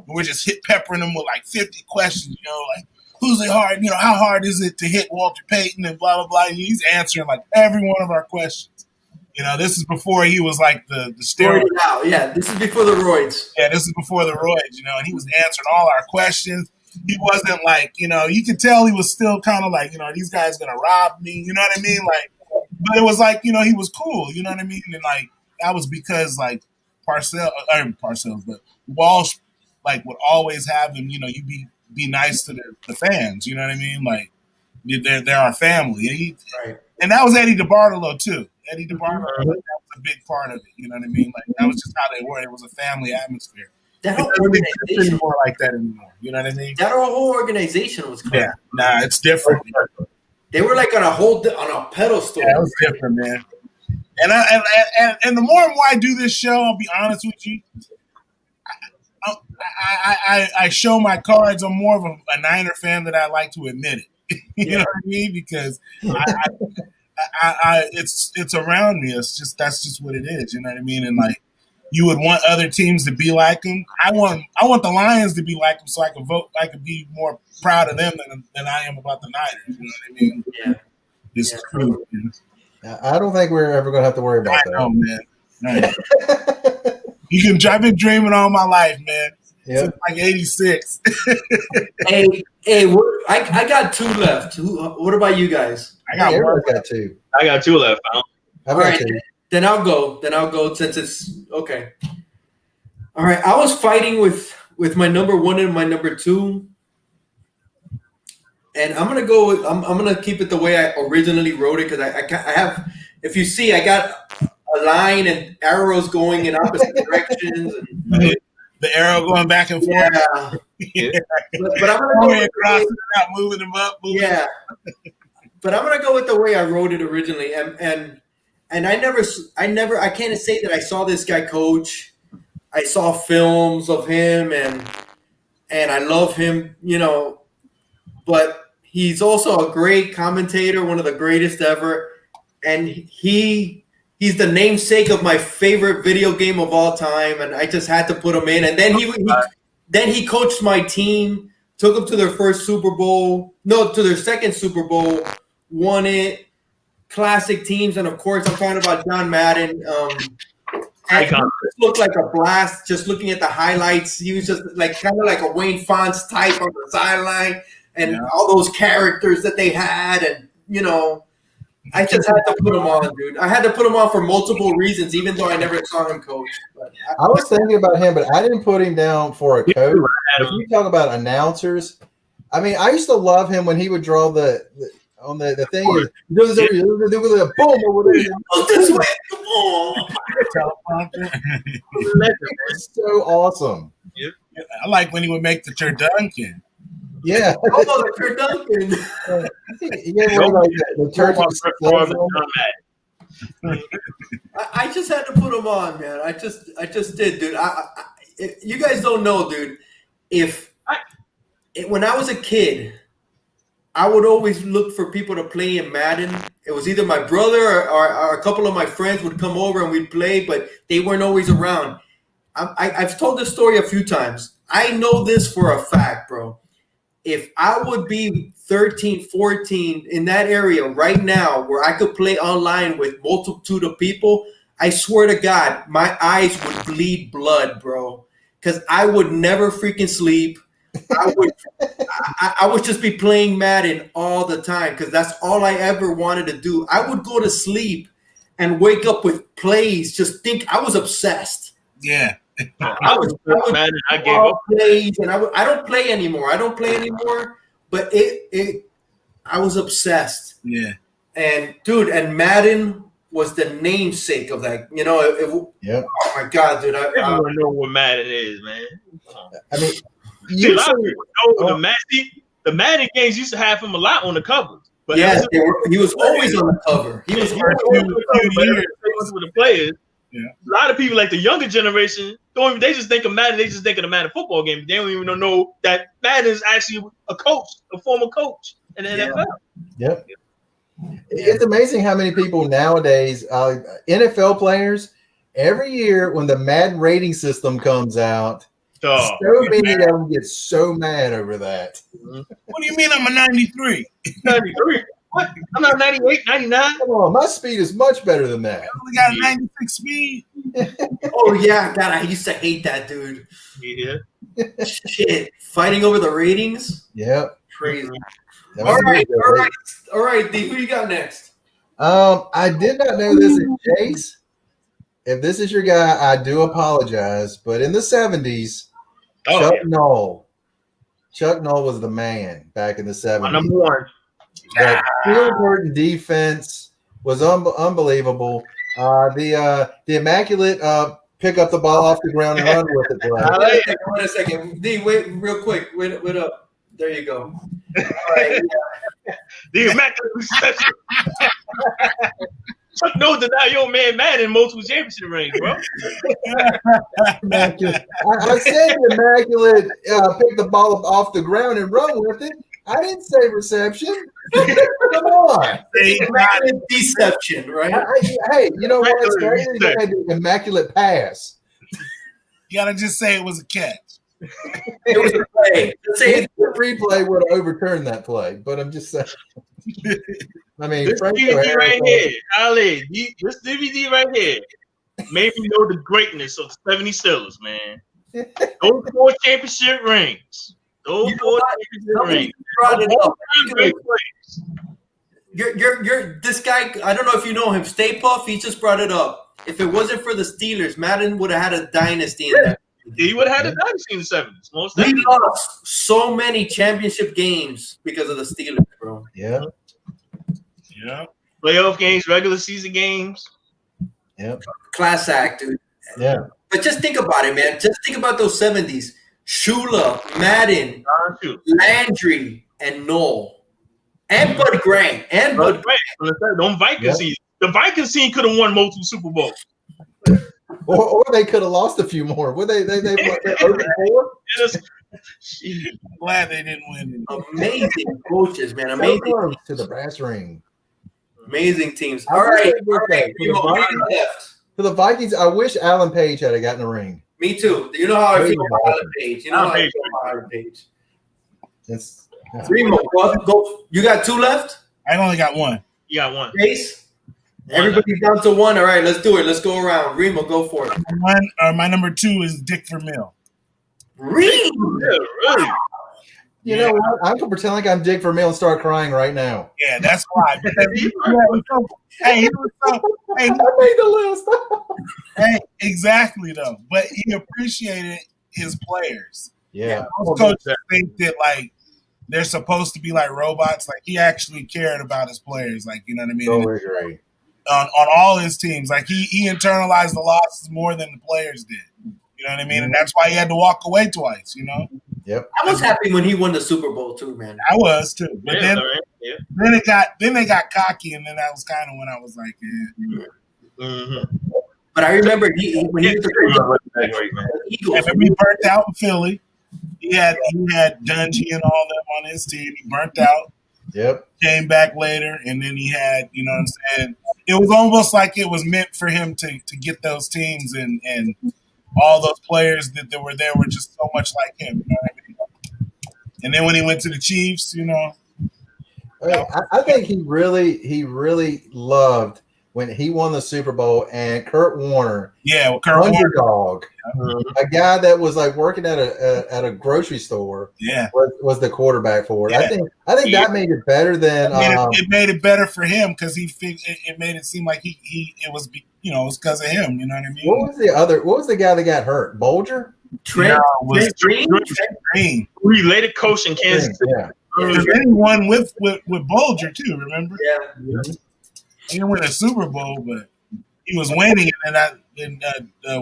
we're just peppering them with like 50 questions, like who's it hard, how hard is it to hit Walter Payton and blah blah blah. And he's answering like every one of our questions. This is before he was like the steroid. Out. Yeah, this is before the roids. Yeah, this is before the roids, and he was answering all our questions. He wasn't like, you could tell he was still kind of like, these guys gonna rob me, you know what I mean? Like, but it was like, he was cool, you know what I mean? And like that was because like Parcells, but Walsh like would always have him, you be nice to the fans, you know what I mean? Like they're our family. And that was Eddie DeBartolo too. Eddie DeBartolo, that was a big part of it, you know what I mean? Like that was just how they were. It was a family atmosphere. That whole organization isn't more like that anymore. You know what I mean? That whole organization was crazy. Yeah, nah, it's different. They were like on a pedestal. Yeah, it was different, man. And the more and more I do this show, I'll be honest with you, I show my cards. I'm more of a Niner fan than I like to admit it. You know what I mean? Because it's around me. That's just what it is. You know what I mean? And like, you would want other teams to be like them. I want the Lions to be like them, so I can vote. I could be more proud of them than I am about the Niners. You know what I mean? Yeah, it's true. I don't think we're ever going to have to worry about that. I know, man. I've been dreaming all my life, man. Since like '86. hey, I got 2 left. What about you guys? I got one. Got 2. I got 2 left. All right. Then I'll go since it's okay. All right. I was fighting with my number 1 and my number 2. And I'm gonna go with I'm gonna keep it the way I originally wrote it because I have, if you see, I got a line and arrows going in opposite directions and the arrow going back and forth. Yeah. But I'm gonna go across out, moving them up. But I'm gonna go with the way I wrote it originally, and I can't say that I saw this guy coach. I saw films of him and I love him, but he's also a great commentator, one of the greatest ever, and he's the namesake of my favorite video game of all time, and I just had to put him in. And then he coached my team, took them to their to their second Super Bowl, won it. Classic teams, and of course, I'm talking about John Madden. It looked like a blast. Just looking at the highlights, he was just like kind of like a Wayne Fonts type on the sideline, and all those characters that they had, and I just had to put him on, dude. I had to put him on for multiple reasons, even though I never saw him coach. But I was thinking about him, but I didn't put him down for a coach. If you talk about announcers, I mean, I used to love him when he would draw the thing. Boom over there. This way, It's so awesome. I like when he would make the turducken. Yeah. Oh, the turducken. I just had to put him on, man. I just did, dude. You guys don't know, dude. When I was a kid, I would always look for people to play in Madden. It was either my brother or a couple of my friends would come over and we'd play, but they weren't always around. I've told this story a few times. I know this for a fact, bro. If I would be 13, 14 in that area right now where I could play online with multitude of people, I swear to God, my eyes would bleed blood, bro. Because I would never freaking sleep. I would just be playing Madden all the time because that's all I ever wanted to do. I would go to sleep and wake up with plays. Just think I was obsessed. Yeah. I was Madden. I gave up plays, and I don't play anymore. But I was obsessed. Yeah. And dude, and Madden was the namesake of that. You know, yeah. Oh my god, dude! Everyone know what Madden is, man. I mean, See, a lot of people know the Madden games used to have him a lot on the covers. But yes, he was always on the cover. He was always on the cover. With the players. Yeah. A lot of people, like the younger generation, they just think of Madden. They just think of the Madden football game. They don't even know that Madden is actually a former coach in the NFL. Yep. It's amazing how many people nowadays, NFL players, every year when the Madden rating system comes out, so many of them get so mad over that. What do you mean I'm a 93? 93? What? I'm not 98, 99. Come on, my speed is much better than that. I only got a 96 speed. Oh yeah, God, I used to hate that, dude. Yeah. Shit, fighting over the ratings. Yep. Crazy. All right, D, who you got next? I did not know this is Jace. If this is your guy, I do apologize. But in the 70s, Chuck Noll was the man back in the 70s. Number one. That field curtain defense was unbelievable. The immaculate pick up the ball off the ground and run with it. Wait a second. D, wait real quick. Wait up. There you go. All right, The immaculate reception. Chuck knows that now your man Madden multiple championship rings, bro. I said the immaculate pick the ball off the ground and run with it. I didn't say reception. Come on. Immaculate deception, right? Hey, you know what? It's crazy. You had the immaculate pass. You gotta just say it was a catch. It was a play. The replay would have overturned that play, but I'm just saying. I mean, this DVD right here, Ali, this DVD right here made me know the greatness of the 70 Steelers, man. Those 4 championship rings. Those 4 championship rings. Brought it up. You're this guy. I don't know if you know him. Stay Puff. He just brought it up. If it wasn't for the Steelers, Madden would have had a dynasty in there. He would have had a dynasty in the 70s. Most we lost so many championship games because of the Steelers, bro. Yeah. Yeah. Playoff games, regular season games. Yep. Class act, dude. Yeah. But just think about it, man. Just think about those 70s. Shula, Madden, Landry, and Noel. And Bud Grant. Don't Vikings scene. The Vikings scene could have won multiple Super Bowls. Or they could have lost a few more. Would they over 4? Glad they didn't win. Amazing coaches, man. Amazing close to the brass ring. Amazing teams. All right. For the Vikings, I wish Alan Page had gotten a ring. Me too. You know how I feel about Alan Page. You know how I feel about Alan Page. Remo, go. You got 2 left? I only got 1. You got 1. Chase? Everybody's down to 1. All right, let's do it. Let's go around. Remo, go for it. My number 2 is Dick Vermeil. Really? Yeah, really. You know what? I can pretend like I'm Dick Vermeil and start crying right now. Yeah, that's why. I made the list. Hey, exactly though. But he appreciated his players. Yeah. Most coaches think that like they're supposed to be like robots. Like he actually cared about his players. Like, you know what I mean? Totally agree. On all his teams. Like he internalized the losses more than the players did. You know what I mean? And that's why he had to walk away twice, you know? Yep. I was happy when he won the Super Bowl too, man. I was too. But then they got cocky, and then that was kind of when I was like, yeah. Mm-hmm. But I remember when he was the Eagles. And he burnt out in Philly. He had Dungy and all them on his team. He burnt out. Yep. Came back later, and then he had, you know what I'm saying? It was almost like it was meant for him to get those teams and all those players that were there were just so much like him. You know what I mean? And then when he went to the Chiefs, you know. I think he really loved when he won the Super Bowl and Kurt Warner, Yeah, Kurt Warner. underdog, a guy that was like working at a grocery store, was the quarterback for it. Yeah. I think that made it better than it made it better for him because it made it seem like it was because of him. You know what I mean? What was the guy that got hurt? Bolger? Trent Green. We later coach in Kansas City. Yeah. Because then he won with Bolger too. Remember? Yeah. He didn't win a Super Bowl, but he was winning, and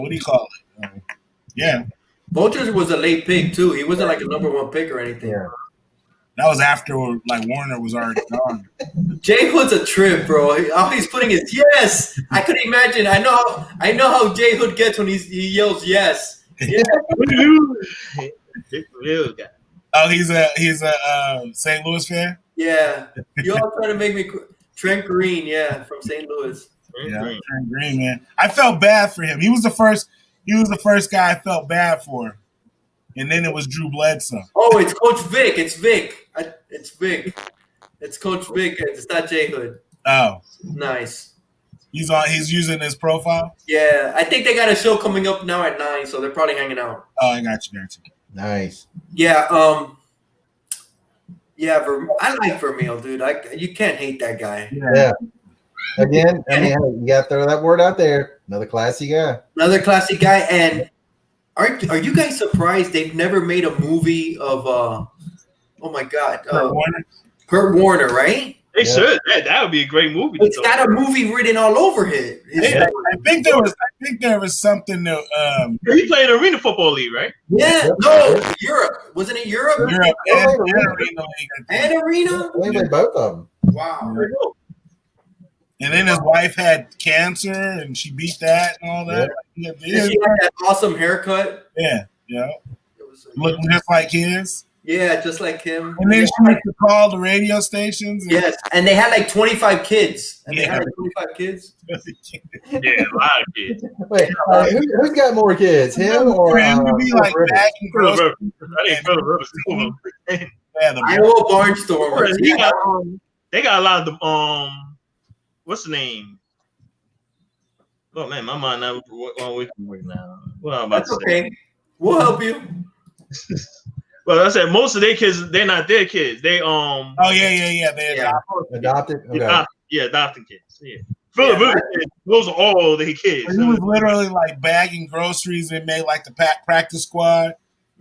what do you call it? Yeah. Bolger was a late pick too. He wasn't like a number 1 pick or anything. Yeah. That was after like Warner was already gone. Jay Hood's a trip, bro. All he's putting is yes. I could imagine. I know how Jay Hood gets when he yells yes. Yeah. Real guy. Oh, he's a St. Louis fan. Yeah. You all trying to make me Trent Green, from St. Louis. Yeah, Trent Green, man. I felt bad for him. He was the first guy I felt bad for, and then it was Drew Bledsoe. Oh, it's Coach Vic. It's Vic. It's Vic. It's Coach Vic. It's not Jay Hood. Oh, nice. He's using his profile. Yeah, I think they got a show coming up now at 9, so they're probably hanging out. Oh, I got you. Nice. Yeah. I like Vermeil, dude. You can't hate that guy. Yeah. Again, I mean, you got to throw that word out there. Another classy guy. And are you guys surprised they've never made a movie of oh my God, Kurt Warner, right? They should. That would be a great movie. It's got a movie written all over it. I think there was something that he played in Arena Football League, right? Yeah. No, Europe. Wasn't it Europe? Europe and Arena League. And Arena? They played both of them. Wow. And then his wife had cancer, and she beat that and all that. Yeah. She had that awesome haircut. Yeah. Looking just like his. Yeah, just like him. And then she used to call the radio stations. Yes, and they had like 25 kids. Yeah, a lot of kids. Wait, who's got more kids? Him or him to be like bagging groceries? Iowa Barnstormers. They got a lot of the what's the name? Oh man, my mind now. Well, I'm about to say. Okay. We'll help you. Well, I said most of their kids, they're not their kids. They Oh yeah. They adopted. Okay. Adopted kids. Yeah. Philip, those are all their kids. He was literally like bagging groceries and made like the practice squad,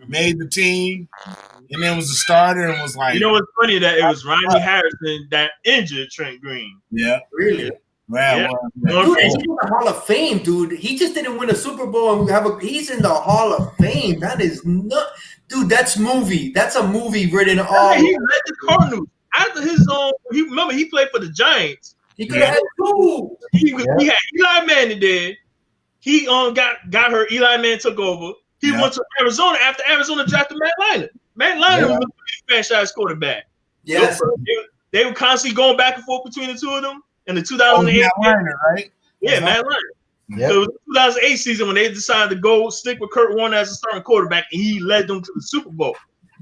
made the team, and then was a starter and was like. You know what's funny that it was Ronnie Harrison that injured Trent Green. Yeah. Really? Wow. Dude, he's in the Hall of Fame, dude. He just didn't win a Super Bowl and he's in the Hall of Fame. That is not, dude. That's movie. That's a movie written all. He led the Cardinals after his own. He played for the Giants. He could have had 2. He had Eli Manning there. He got hurt. Eli Manning took over. He went to Arizona after Arizona drafted Matt Leinart. Matt Leinart was the franchise quarterback. Yes. They were constantly going back and forth between the two of them. In the 2008 Matt Leinart, right? Yeah, Matt Leinart. Yep. So it was the 2008 season when they decided to stick with Kurt Warner as a starting quarterback, and he led them to the Super Bowl.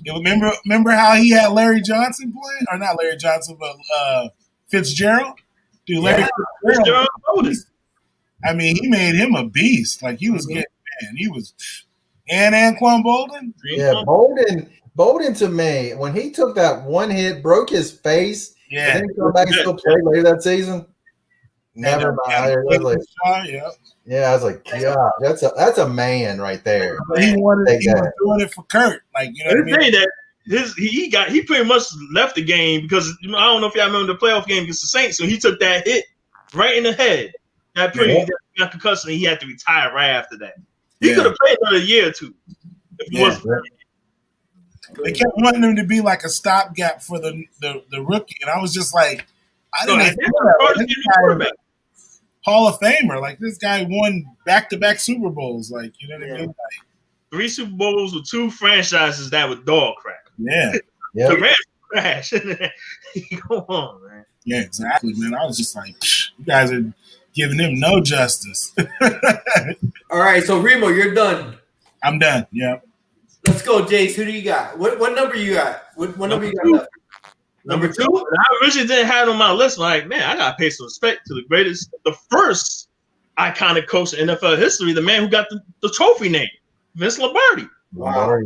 You remember how he had Larry Johnson playing? Or not Larry Johnson, but Fitzgerald? Dude, Larry Fitzgerald. I mean, he made him a beast. Like, he was getting, man. He was – and Anquan Bolden? Yeah, Bolden to me, when he took that one hit, broke his face – yeah. Didn't he come back and still play later that season? Never mind. I was like, yeah, that's a man right there. He was doing it for Kurt. Like, you know what I mean? That he pretty much left the game because I don't know if y'all remember the playoff game against the Saints. So he took that hit right in the head. That got concussion, and he had to retire right after that. He could have played another year or two if he wasn't. They kept wanting him to be like a stopgap for the rookie, and I was just like, I didn't know Hall of Famer. Like, this guy won back-to-back Super Bowls. Like, you know what I mean? Like, 3 Super Bowls with 2 franchises that were dog crap. Yeah. The Rams crash. Go on, man. Yeah, exactly, man. I was just like, you guys are giving him no justice. All right, so Remo, you're done. I'm done. Yeah. Let's go, Jace. Who do you got? What number you got? What number you got left? Number two, and I originally didn't have it on my list. Like, man, I gotta pay some respect to the first iconic coach in NFL history, the man who got the trophy name, Vince Lombardi. Wow.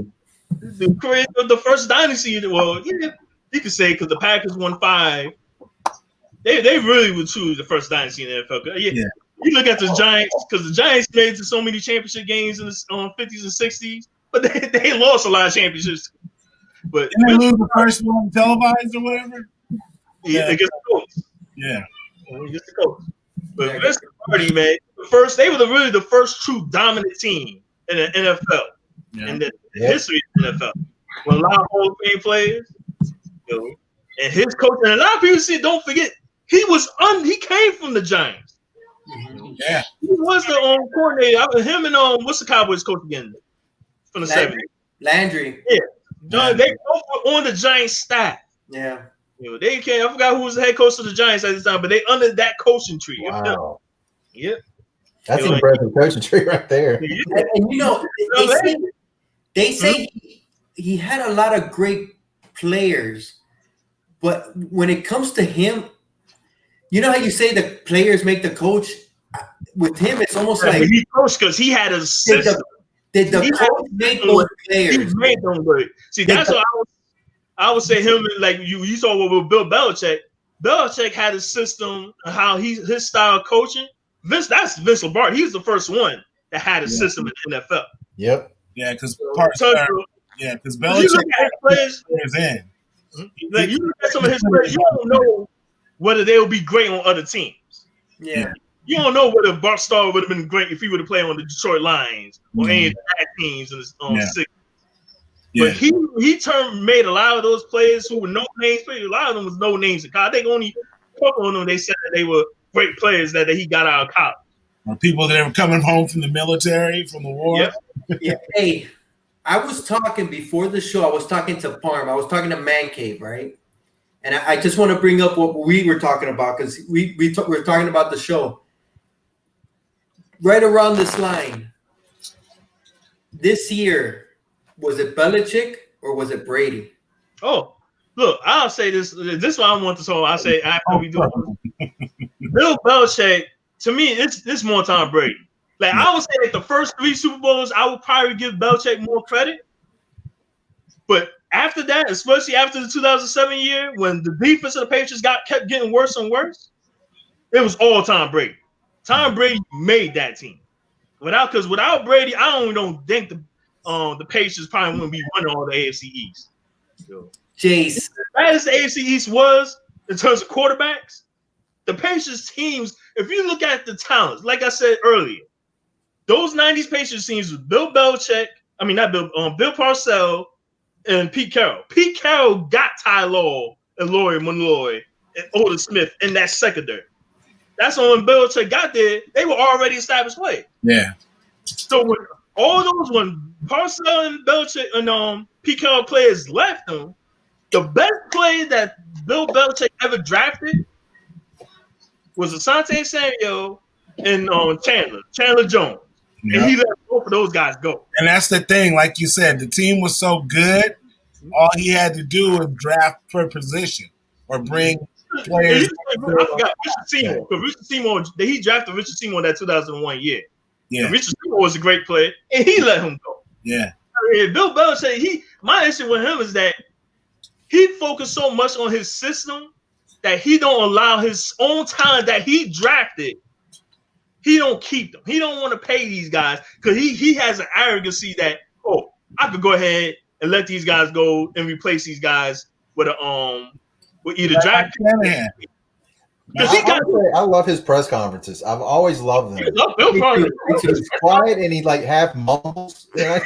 The creator of the first dynasty. Well, yeah, you could say because the Packers won 5. They really were truly the first dynasty in the NFL. Yeah. You look at the Giants, because the Giants made it to so many championship games in the 50s and 60s, but they lost a lot of championships. But didn't they lose the first one televised or whatever? Yeah, against the Colts. Yeah. Against the Colts. But Vince Lombardi, man, they were really the first true dominant team in the NFL, in the history of the NFL. With a lot of Hall of Fame players, and his coach, and a lot of people don't forget, he came from the Giants. Yeah. He was the coordinator. Him and what's the Cowboys coach again? From the 70s. Landry. Yeah. They both were on the Giants staff. Yeah. They can't. I forgot who was the head coach of the Giants at the time, but they under that coaching tree. Wow. Yep. That's an impressive coaching tree right there. And they say he had a lot of great players, but when it comes to him, you know how you say the players make the coach? With him, it's almost like he coached because he had a system. Did the coach make those players? He made them good. See, that's what I would say. Him and like you saw what with Bill Belichick. Belichick had a system, how his style of coaching. That's Vince Lombardi. He was the first one that had a system in the NFL. Yep. Yeah, because Belichick had players in. Like you look at some of his players, you don't know whether they will be great on other teams. Yeah. You don't know whether Bart Starr would have been great if he would have played on the Detroit Lions or any of the bad teams in the 60s. But he made a lot of those players who were no names. A lot of them was no names in college. I think only a couple of them they said that they were great players that he got out of college. Or people that were coming home from the military, from the war. Yeah. Hey, I was talking before the show. I was talking to Parm. I was talking to Man Cave, right? And I just want to bring up what we were talking about because we were talking about the show. Right around this line, this year, was it Belichick or was it Brady? Oh, look, I'll say this. This is what I want to say. I say after we do it. Bill Belichick, to me, it's more Tom Brady. Like I would say, like the first 3 Super Bowls, I would probably give Belichick more credit. But after that, especially after the 2007 year, when the defense of the Patriots kept getting worse and worse, it was all Tom Brady. Tom Brady made that team. Without Brady, I don't think the Patriots probably wouldn't be running all the AFC East. Jace, as bad as the AFC East was in terms of quarterbacks, the Patriots teams, if you look at the talents, like I said earlier, those 90s Patriots teams with Bill Belichick, Bill Parcells and Pete Carroll. Pete Carroll got Ty Law and Laurie Monroy and Otis Smith in that secondary. That's when Belichick got there, they were already established players. Yeah. So when Parcells and Belichick and Pete Carroll players left them, the best player that Bill Belichick ever drafted was Asante Samuel and Chandler Jones. Yeah. And he let both of those guys go. And that's the thing, like you said, the team was so good, all he had to do was draft per position or bring players. I forgot Richard Seymour. Because Richard Seymour, he drafted Richard Seymour in that 2001 year. Yeah. And Richard Seymour was a great player, and he let him go. Yeah. Bill Belichick, my issue with him is that he focused so much on his system that he don't allow his own talent that he drafted. He don't keep them. He don't want to pay these guys because he has an arrogancy that I could go ahead and let these guys go and replace these guys with either draft. I love his press conferences. I've always loved them. He's quiet and he half mumbles. And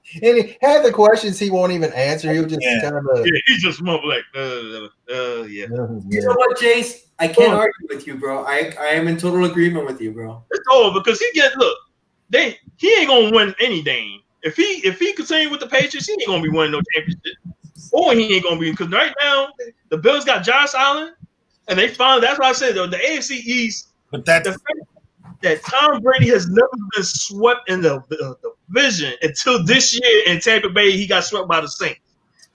he had the questions he won't even answer. He'll just kind of he just mumble like yeah. You know what, Jace? I can't argue with you, bro. I am in total agreement with you, bro. It's over because he ain't gonna win any game. If he continue with the Patriots, he ain't gonna be winning no championship. Or he ain't gonna be because right now the Bills got Josh Allen. And they found that's why I said though the AFC East, but the fact that Tom Brady has never been swept in the division until this year in Tampa Bay, he got swept by the Saints.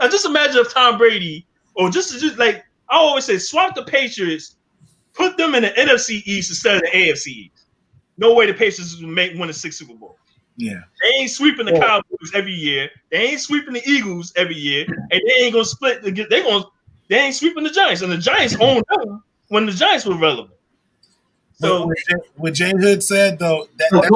Now just imagine if Tom Brady or just like I always say, swap the Patriots, put them in the NFC East instead of the AFC East. No way the Patriots will win a 6 Super Bowl. Yeah. They ain't sweeping the Cowboys every year. They ain't sweeping the Eagles every year, and they ain't gonna split. They ain't sweeping the Giants, and the Giants owned them when the Giants were relevant. So what Jay Hood said though, what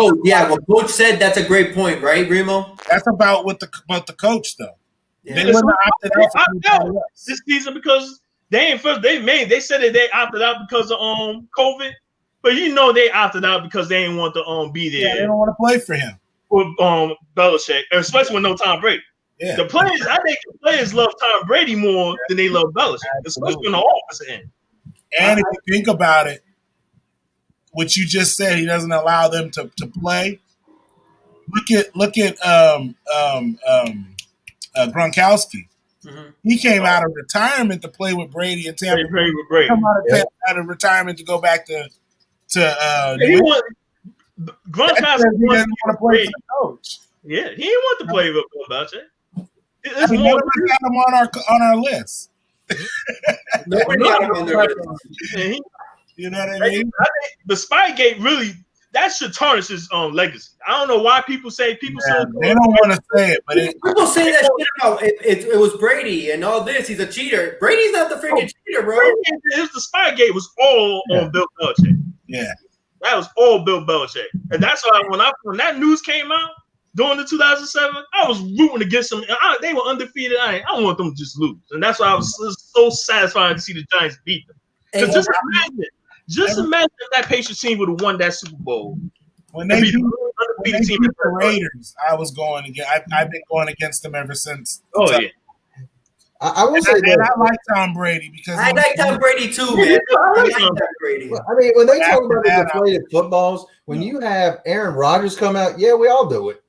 Coach said, that's a great point, right, Remo? That's about the coach though. Yeah. They wouldn't have opted out this season because they ain't first. They said that they opted out because of COVID, but they opted out because they didn't want to be there. Yeah, they don't want to play for him. With Belichick, especially with no Tom Brady. Yeah. I think the players love Tom Brady more than they love Belichick, especially on the offensive end. And if you think about it, what you just said, he doesn't allow them to play. Look at Gronkowski. Mm-hmm. He came out of retirement to play with Brady and Tampa. Come out of retirement to go back to Gronkowski doesn't want to play for the coach. Yeah, he didn't want to play with Belichick. It's we never got him on our list. Nobody got him on their list. You know what I mean? I think the Spygate really that should tarnish his legacy. I don't know why people say they don't want to say it, but people say that shit about it was Brady and all this. He's a cheater. Brady's not the freaking cheater, bro. The Spygate was all on Bill Belichick. Yeah, that was all Bill Belichick, and that's why when that news came out during the 2007, I was rooting against them. They were undefeated. I want them to just lose, and that's why I was so satisfied to see the Giants beat them. Just imagine if that Patriots team would have won that Super Bowl. When they beat the Raiders, I was going against. I've been going against them ever since. Oh yeah. I will say that I like Tom Brady because I like Tom Brady too, man. I like Tom Brady. I mean, when they talk about the deflated footballs, when you have Aaron Rodgers come out, yeah, we all do it.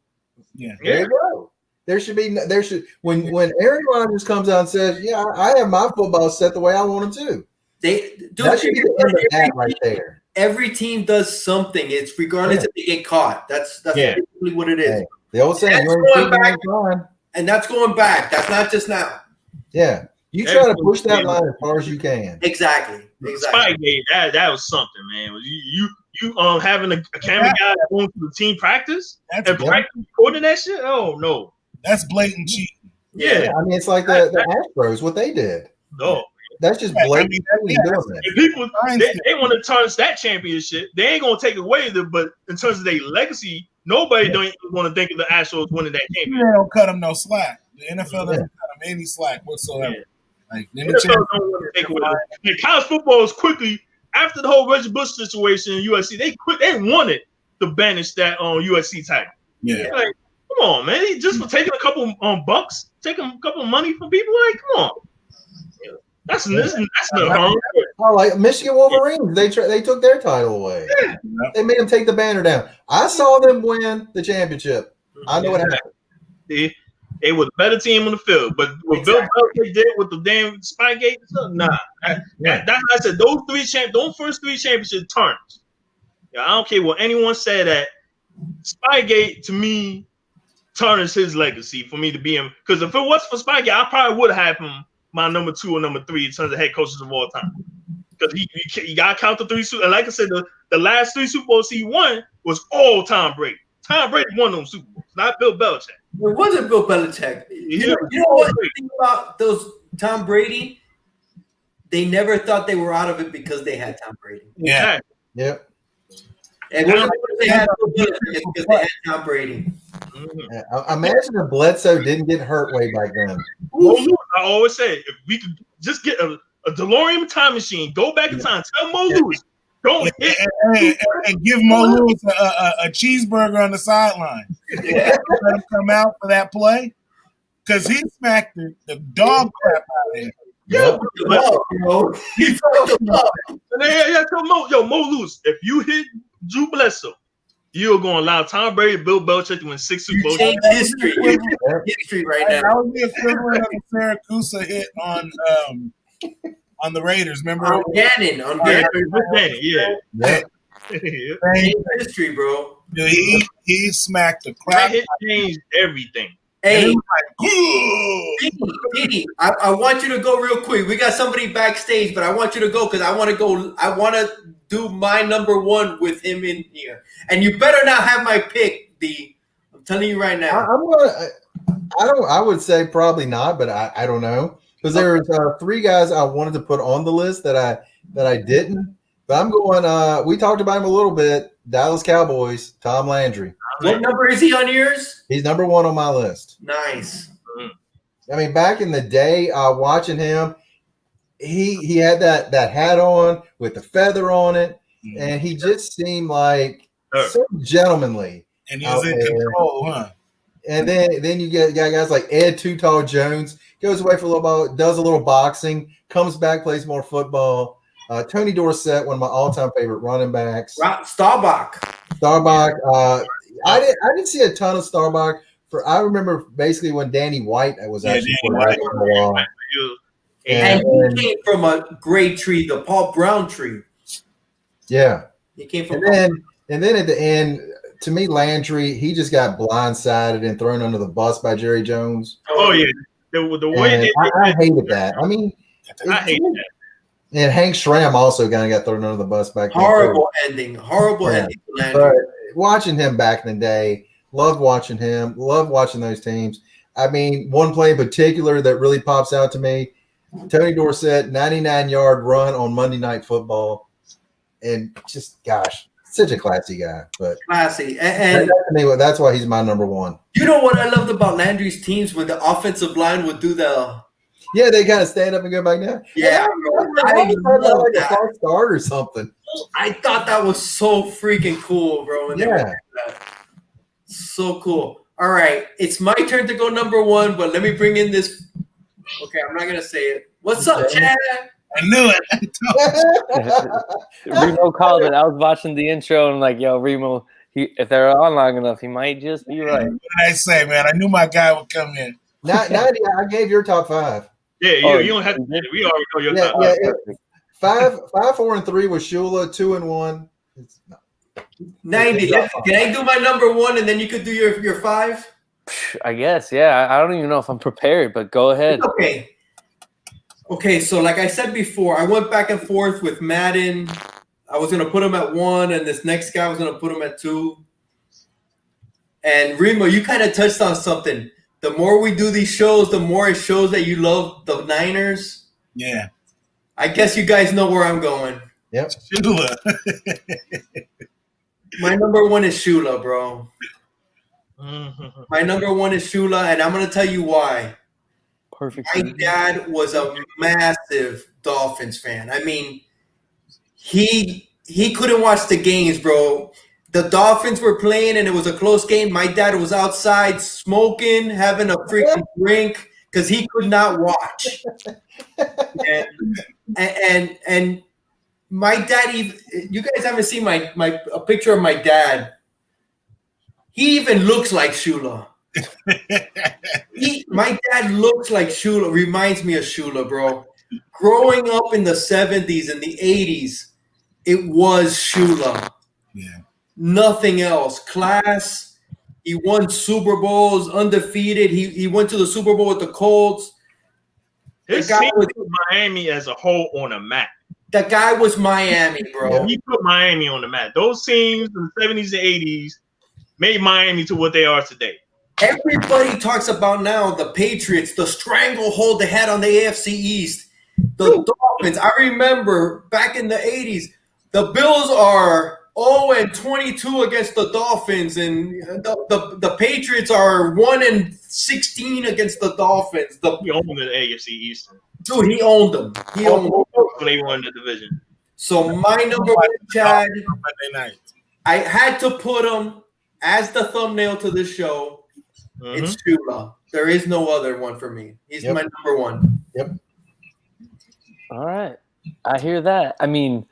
Yeah, there you go. When Aaron Rodgers comes out and says, "Yeah, I have my football set the way I want them to." That should be the end of that right there. Every team does something. It's regardless if they get caught. That's basically what it is. Hey, the old saying, and that's going back. That's not just now. Yeah. You try to push that line as far as you can. Exactly. Spygate, that was something, man. You having a camera guy going to the team practice and practice recording that shit? Oh no. That's blatant cheating. Yeah. I mean, it's like the Astros, what they did. No. That's just blatant. If people they want to tarnish that championship, they ain't gonna take it away. But in terms of their legacy, nobody don't want to think of the Astros winning that championship. They don't cut them no slack. The NFL doesn't cut them any slack whatsoever. Yeah. Like NFL don't want to take away. And college football is quickly after the whole Reggie Bush situation in USC. They wanted to banish that on USC title. Yeah. Like, come on, man! Just for taking a couple bucks, taking a couple money from people. Like, come on. That's not wrong. Oh, like Michigan Wolverines, they took their title away. Yeah. They made them take the banner down. I saw them win the championship. I know what happened. They were the better team on the field, but what Bill Belichick did with the damn Spygate stuff, nah. That's why I said those first three championships tarnished. Yeah, I don't care what anyone said. That Spygate to me tarnished his legacy for me to be him. Because if it was for Spygate, I probably would have him my number 2 or number 3 in terms of head coaches of all time. Because he got to count the 3 Super. And like I said, the last 3 Super Bowls he won was all Tom Brady. Tom Brady won those Super Bowls, not Bill Belichick. It wasn't Bill Belichick. You know what the thing about those Tom Brady? They never thought they were out of it because they had Tom Brady. Yeah. Yep. And they had Bill Belichick because they had Tom Brady. Mm-hmm. Imagine if Bledsoe didn't get hurt way back then. I always say, if we could just get a DeLorean time machine, go back in time, tell Mo Lewis, don't hit. And give Mo Lewis a cheeseburger on the sideline. Let him come out for that play. Because he smacked the dog crap out of him. Yo, he fucked him up. Tell Mo Lewis, if you hit Drew Bledsoe, you're going to allow Tom Brady and Bill Belichick to win 6 Super Bowls. Change history. History right now. That was the equivalent of a Syracuse hit on the Raiders. Remember? On Gannon. Yeah. Change history, bro. Dude, he smacked the crap. That hit changed everything. Hey, Didi, I want you to go real quick. We got somebody backstage, but I want you to go because I want to go. I want to do my number one with him in here, and you better not have my pick, D. I'm telling you right now. I would say probably not, but I don't know because there's 3 guys I wanted to put on the list that I didn't. But I'm going. We talked about him a little bit. Dallas Cowboys, Tom Landry. What number is he on yours? He's number 1 on my list. Nice. I mean, back in the day, watching him, he had that hat on with the feather on it, and he just seemed like so gentlemanly. And he was in control, huh? And then you get guys like Ed Too Tall Jones, goes away for a little while, does a little boxing, comes back, plays more football. Tony Dorsett, one of my all-time favorite running backs. Staubach. I didn't see a ton of Staubach. I remember basically when Danny White was actually and he came from a great tree, the Paul Brown tree. Yeah, he came from. And then at the end, to me, Landry, he just got blindsided and thrown under the bus by Jerry Jones. Oh yeah, the way I hated that. I mean, I hate that. And Hank Schramm also kind of got thrown under the bus back then. Horrible ending for Landry. But watching him back in the day, loved watching him, loved watching those teams. I mean, one play in particular that really pops out to me, Tony Dorsett, 99-yard run on Monday Night Football. And just, gosh, such a classy guy. But classy. And that's why he's my number 1. You know what I loved about Landry's teams when the offensive line would do the – yeah, they kind of stand up and go back down. Yeah, I love like a false start or something. I thought that was so freaking cool, bro. Yeah. So cool. All right, it's my turn to go number 1, but let me bring in this. Okay, I'm not going to say it. What's up, Chad? I knew it. Remo called it. I was watching the intro and I'm like, yo, Remo, if they're on long enough, he might just be right. What did I say, man? I knew my guy would come in. 90, I gave your top 5. Yeah, you don't have to. We already know your top. Yeah, 5, 4, and 3 was Shula. 2 and 1. 90. Can I do my number 1 and then you could do your 5? I guess. Yeah. I don't even know if I'm prepared, but go ahead. Okay. So like I said before, I went back and forth with Madden. I was gonna put him at 1, and this next guy was gonna put him at 2. And Remo, you kind of touched on something. The more we do these shows, the more it shows that you love the Niners. Yeah. I guess you guys know where I'm going. Yep. Shula. My number 1 is Shula, bro. My number 1 is Shula, and I'm going to tell you why. Perfect. My dad was a massive Dolphins fan. I mean, he couldn't watch the games, bro. The Dolphins were playing, and it was a close game. My dad was outside smoking, having a freaking drink because he could not watch. And my dad, you guys haven't seen a picture of my dad. He even looks like Shula. My dad looks like Shula, reminds me of Shula, bro. Growing up in the 70s and the 80s, it was Shula. Yeah. Nothing else. Class. He won Super Bowls, undefeated. He went to the Super Bowl with the Colts. His team put Miami as a whole on a map. The guy was Miami, bro. He put Miami on the map. Those teams in the 70s and 80s made Miami to what they are today. Everybody talks about now the Patriots, the stranglehold they had on the AFC East. The Dolphins. I remember back in the 80s, the Bills are 0-22 against the Dolphins, and the Patriots are 1-16 against the Dolphins. He owned the AFC East. Dude, he owned them. He owned them when they won the division. So my number 1, Chad, I had to put him as the thumbnail to this show. It's Shula. There is no other one for me. He's my number 1. Yep. All right. I hear that. I mean,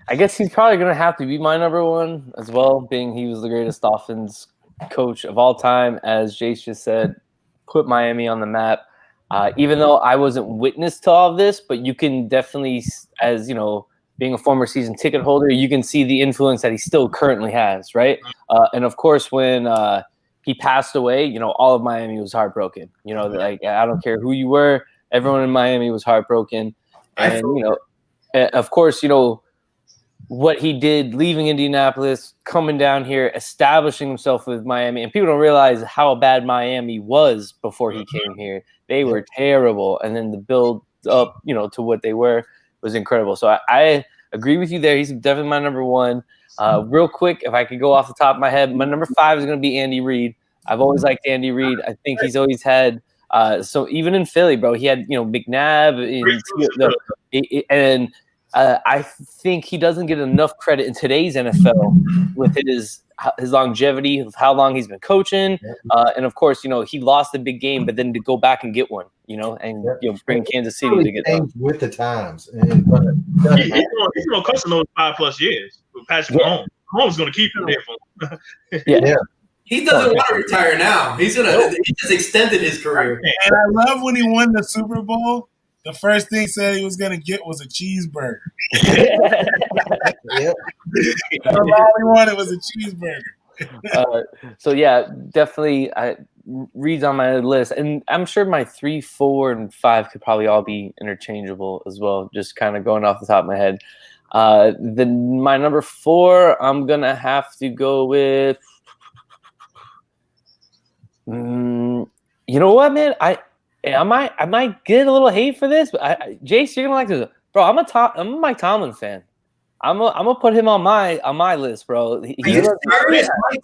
I guess he's probably going to have to be my number 1 as well, being he was the greatest Dolphins coach of all time. As Jace just said, put Miami on the map. Even though I wasn't witness to all of this, but you can definitely, as you know, being a former season ticket holder, you can see the influence that he still currently has, right? And of course, when he passed away, you know, all of Miami was heartbroken. You know, like I don't care who you were, everyone in Miami was heartbroken. And you know, of course, you know what he did leaving Indianapolis, coming down here, establishing himself with Miami. And people don't realize how bad Miami was before he came here. They were terrible. And then the build up, you know, to what they were was incredible. So I agree with you there. He's definitely my number one. Real quick, if I could go off the top of my head, my number 5 is going to be Andy Reid. I've always liked Andy Reid. I think he's always had so even in Philly, bro, he had, you know, McNabb and I think he doesn't get enough credit in today's NFL with his longevity, of how long he's been coaching, and of course, you know, he lost the big game, but then to go back and get one, you know, and you know, bring Kansas City to get that with the times. He's going to coach in those 5+ years with Patrick Mahomes. Mahomes going to keep him there for yeah. He doesn't want to retire now. He just extended his career. And I love when he won the Super Bowl. The first thing he said he was going to get was a cheeseburger. Yep. All he wanted was a cheeseburger. So yeah, definitely Reid's on my list, and I'm sure my 3, 4, and 5 could probably all be interchangeable as well. Just kind of going off the top of my head. My number 4, I'm gonna have to go with. You know what, man? I might get a little hate for this, but Jace, you're gonna like this, bro. I'm a Mike Tomlin fan. I'm gonna put him on my list, bro. Mike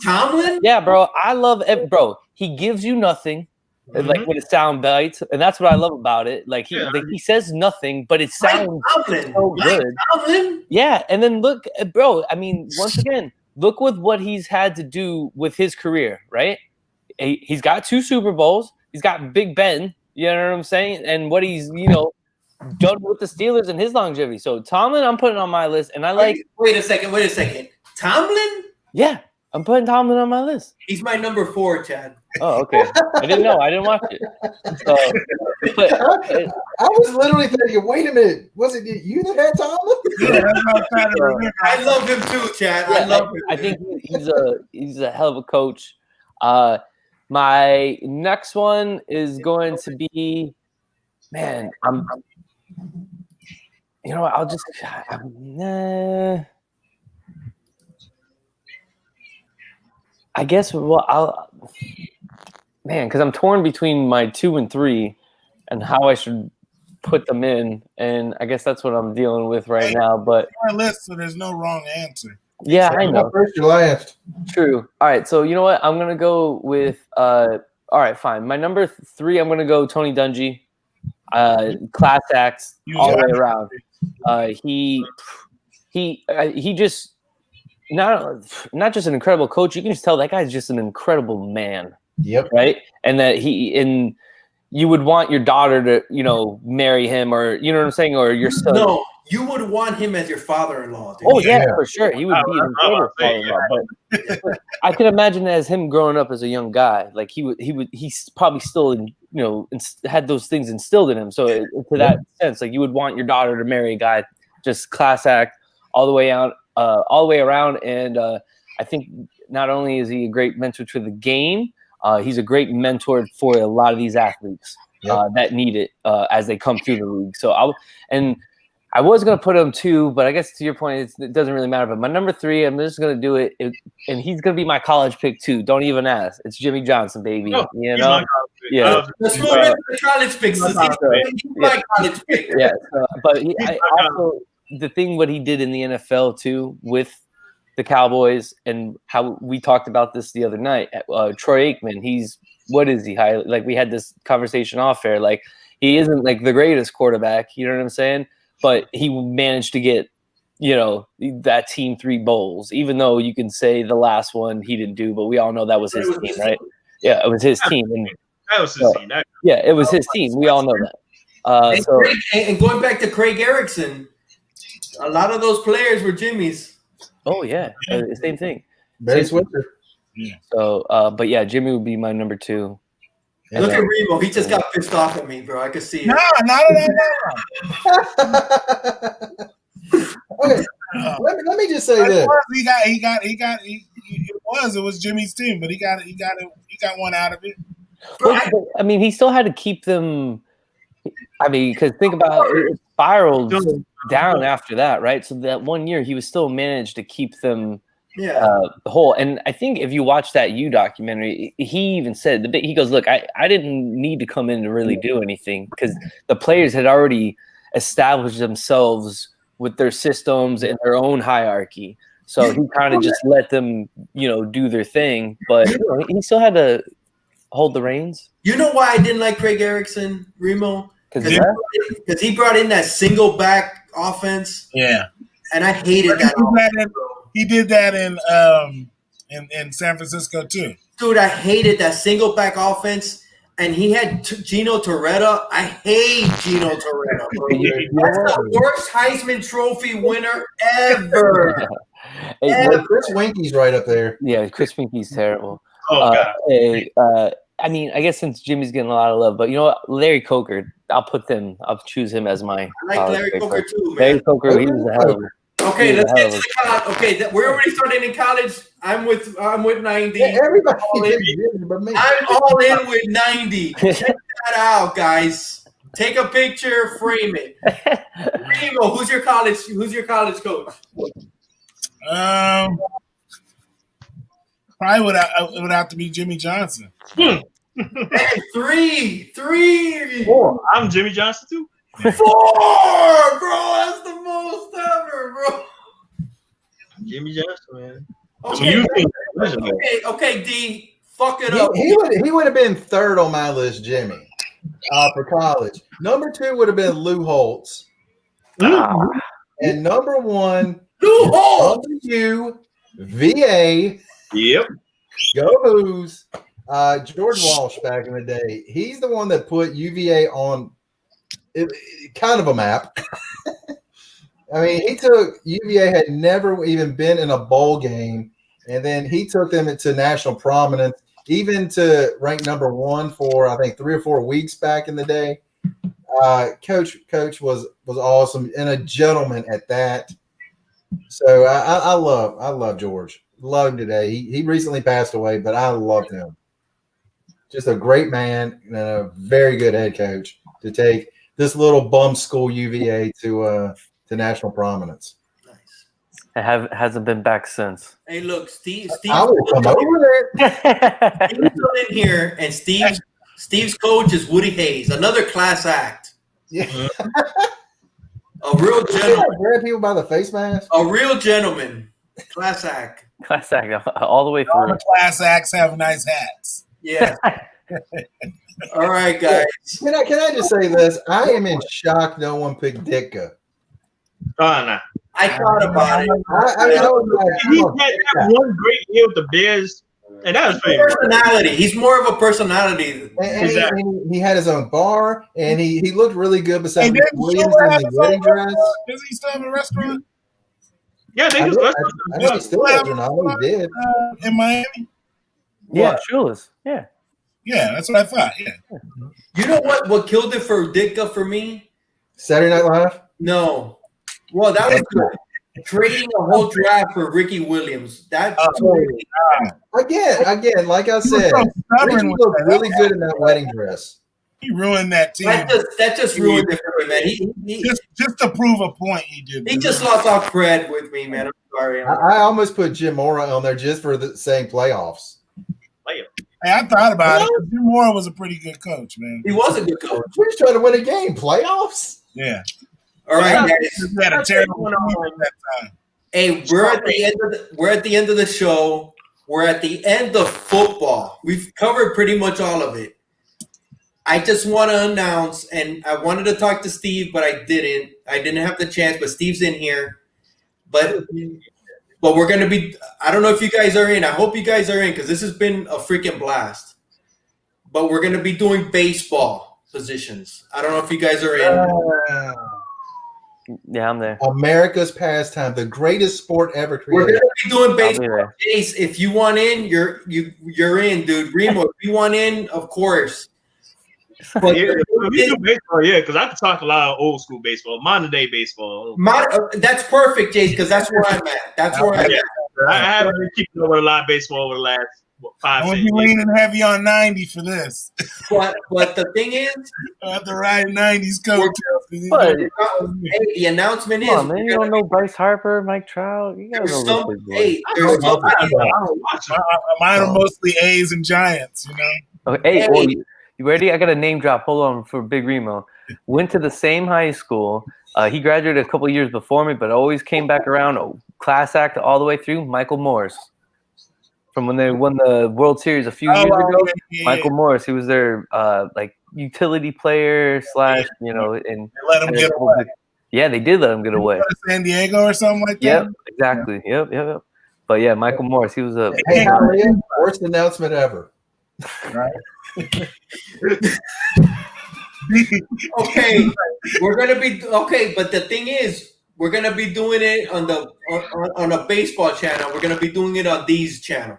Tomlin? Yeah, bro. I love it, bro. He gives you nothing, like with a sound bite, and that's what I love about it. Like he says nothing, but it sounds so good. Tomlin? Yeah, and then look, bro. I mean, once again, look with what he's had to do with his career, right? He's got 2 Super Bowls. He's got Big Ben. You know what I'm saying? And what he's, you know, done with the Steelers and his longevity. So Tomlin, I'm putting on my list, and I like. Wait a second. Tomlin? Yeah, I'm putting Tomlin on my list. He's my number 4, Chad. Oh, okay. I didn't know. I didn't watch it. So, I was literally thinking, wait a minute, was it you that had Tomlin? Yeah, I love him too, Chad. I love him. I think he's a hell of a coach. My next one is going to be, man. You know what? I'll just. I guess because I'm torn between my 2 and 3 and how I should put them in, and I guess that's what I'm dealing with right now. But our list, so there's no wrong answer. Yeah, I know. First, your last. True. All right, so you know what? I'm gonna go with. All right, fine. My number 3, I'm gonna go Tony Dungy. Class acts all the way around. He just. Not just an incredible coach, you can just tell that guy's just an incredible man. Yep. Right? And that you would want your daughter to, you know, marry him, or you know what I'm saying, or your son. No, you would want him as your father-in-law. Dude. Oh yeah, for sure. He would be an incredible father-in-law. But I can imagine as him growing up as a young guy, like he's probably still, you know, had those things instilled in him. So to that sense, like you would want your daughter to marry a guy, just class act all the way out. All the way around, and I think not only is he a great mentor to the game, he's a great mentor for a lot of these athletes that need it as they come through the league. So I was going to put him 2, but I guess to your point, it doesn't really matter. But my number 3, I'm just going to do it, and he's going to be my college pick too. Don't even ask. It's Jimmy Johnson, baby. No, you know, yeah. That's what the college picks. My college pick. Yeah, but I also. The thing what he did in the NFL too with the Cowboys, and how we talked about this the other night. Troy Aikman, what is he? Like we had this conversation off air. Like he isn't like the greatest quarterback. You know what I'm saying? But he managed to get, you know, that team 3 bowls. Even though you can say the last one he didn't do, but we all know that was his team, right? Yeah, it was his team. And that was his team. Yeah, it was his team. We all know that. And going back to Craig Erickson. A lot of those players were Jimmy's. Oh yeah, same thing. Barry Switzer. Yeah. So, but yeah, Jimmy would be my number 2. And look at Remo. He just got pissed off at me, bro. I could see it. No. Okay, let me just say this. It was Jimmy's team, but he got He got one out of it. Well, I mean, he still had to keep them. I mean, because think about it spiraled down after that, right? So that 1 year, he was still managed to keep them whole. And I think if you watch that documentary, he even said he goes, "Look, I didn't need to come in to really do anything because the players had already established themselves with their systems and their own hierarchy. So he kind of just let them, do their thing. But he still had to hold the reins. You know why I didn't like Craig Erickson, Remo? Because he brought in that single back offense. Yeah, and I hated that. He did that in San Francisco too. Dude, I hated that single back offense. And he had Gino Torretta. I hate Gino Torretta, bro. That's the worst Heisman Trophy winner ever. Chris Winky's right up there. Yeah, Chris Winky's terrible. Oh, God. I mean, I guess since Jimmy's getting a lot of love, but you know what? Larry Coker, I'll choose him as my. I like Larry Coker too, man. Larry Coker, he was a hell of a. Okay, let's get to the college. Okay, we're already starting in college. I'm with 90. Yeah, everybody but me. I'm all in with 90. Check that out, guys. Take a picture, frame it. Remo, who's your college coach? Probably would have to be Jimmy Johnson. Man, three. 4. I'm Jimmy Johnson too. 4, bro. That's the most ever, bro. Jimmy Johnson, man. Okay, D. Fuck it up. He would have been third on my list, Jimmy, for college. Number 2 would have been Lou Holtz. And number 1, Lou Holtz. VA. Yep. Go Hoos. George Walsh back in the day. He's the one that put UVA on kind of a map. I mean, he took UVA had never even been in a bowl game, and then he took them into national prominence, even to rank number 1 for I think 3 or 4 weeks back in the day. Coach was awesome and a gentleman at that. So I love George. Love him today. He recently passed away, but I loved him. Just a great man and a very good head coach to take this little bum school UVA to national promise. Nice. It hasn't been back since. Hey, look, Steve. I will come over there. Steve's still in here, and Steve's coach is Woody Hayes, another class act. Yeah. A real gentleman. Grab people by the face mask. A real gentleman. Class act. Class act all the way through. All the class acts have nice hats. Yeah. All right, guys. Can I just say this? I am in shock no one picked Ditka. Oh, no. I thought about it. He had that one great year with the Bears, and that was personality. He's more of a personality. And he had his own bar, and he looked really good beside Williams in the wedding dress. Does he still have a restaurant? Yeah, they just I know he still has one. I know he did. In Miami? Yeah, Shula's. Yeah. Yeah, that's what I thought. Yeah. You know what killed it for Ditka for me? Saturday Night Live? No. Well, that was good. Trading a whole draft for Ricky Williams. That's again, like I said, Ricky looked really good in that wedding dress. He ruined that team. That just ruined it for me, man. He just to prove a point, he did. He just lost off cred with me, man. I'm sorry. I almost put Jim Mora on there just for the saying playoffs. Hey, I thought about it. Jim Mora was a pretty good coach, man. He was a good coach. We're just trying to win a game. Playoffs? Yeah. All right, guys. We had a terrible at that time. Hey, we're at the end of the show. We're at the end of football. We've covered pretty much all of it. I just want to announce, and I wanted to talk to Steve, but I didn't. I didn't have the chance, but Steve's in here. But we're going to be – I don't know if you guys are in. I hope you guys are in because this has been a freaking blast. But we're going to be doing baseball positions. I don't know if you guys are in. Yeah, I'm there. America's pastime, the greatest sport ever created. We're going to be doing baseball. Jace, if you want in, you're in, dude. Remo, if you want in, of course. But we do baseball, because I can talk a lot of old school baseball, modern day baseball. That's perfect, Jace, because that's where I'm at. That's where I'm at. I haven't been keeping up with a lot of baseball over the last I'm 5, gonna 10 be years. leaning heavy on 90 for this. But the thing is, I have to ride 90s coach. But hey, the announcement come on, is man, you don't know Bryce Harper, Mike Trout. You gotta know there's those big boys. hey, there's somebody. I don't watch it. Mine are mostly A's and Giants, you know. Okay, hey, Hey. well, you ready? I got a name drop. Hold on for Big Remo. Went to the same high school. He graduated a couple years before me, but always came back around. Class act all the way through. Michael Morris, from when they won the World Series a few years ago. Michael Morris, he was their like utility player / and They let him get away. Yeah, they did let him get away. Go to San Diego or something like that. Yep, exactly. Yep. But yeah, Michael Morris, he was a Hey, Hallie, worst announcement ever. Right. Okay, we're gonna be okay, but the thing is, we're gonna be doing it on a baseball channel. We're gonna be doing it on D's channel.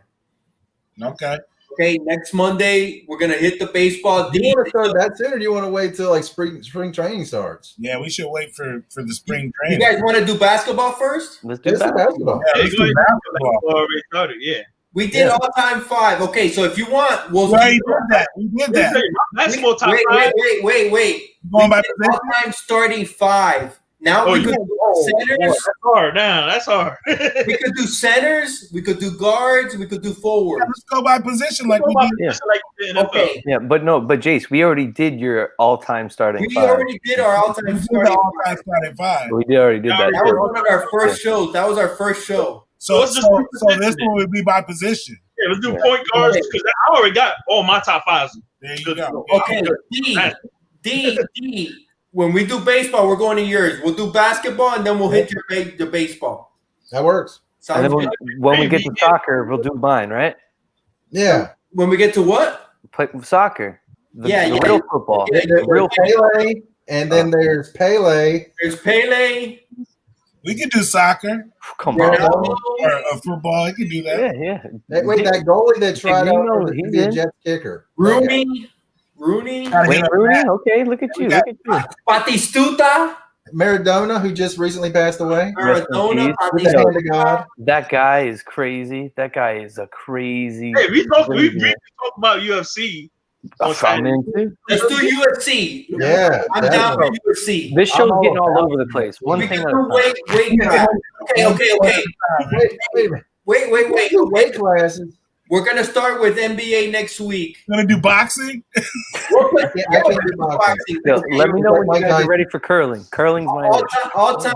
Okay. Okay, next Monday we're gonna hit the baseball. Do you want to start that soon, or do you want to wait till like spring training starts? Yeah, we should wait for the spring You training. guys want to do basketball first? let's do Let's do that. basketball. Yeah, let's go do ahead. basketball. Already started, yeah. We did all-time 5. Okay, so if you want, we'll We already did that. We did that. My basketball top wait, 5. wait. Going by We did position. all-time starting 5. Now Oh, we yeah. could do centers. That's hard now. That's hard. We could do centers. We could do guards. We could do forwards. Let's go by position like we did. Yeah. Like the NFL. Okay, Yeah, but Jace, we already did your all-time starting we 5. already did our all-time We did the starting all-time 5. starting 5. We already did that. That was Too. one of our first shows. That was our first show. So let's just so do this position. one would be by position. Yeah, let's do Yeah. point guards because I already got all my top 5s. There you go. Okay, D. When we do baseball, we're going to yours. We'll do basketball, and then we'll hit the baseball. That works. Sounds And then good. when we get to soccer, we'll do mine, right? Yeah. When we get to what? Play soccer. The Yeah. real football. Yeah, There's real Pele, and then there's Pele. There's Pele. We could do soccer Come on. or football. We could do that. Yeah. Wait, that goalie that tried Hey, you out know for he's the in. Jets kicker. Rooney. Gotta Wait, hit up Rooney? that. Okay, look at you. Look at you. Batistuta. Maradona, who just recently passed away. Maradona. With the hand of God. That guy is crazy. That guy is a crazy. Hey, we talk about UFC. I'm into. Let's do UFC. Yeah. I'm that down for one. UFC. This show's I'm getting all all over the place. One We thing can at a do time. weight class. Okay. Wait a minute. Wait. Two weight classes. We're gonna start with NBA next week. Gonna do boxing. We'll put, I can't do boxing. Yo, let me know when you Mike guys are Tyson. ready for curling. Curling's my age. all time.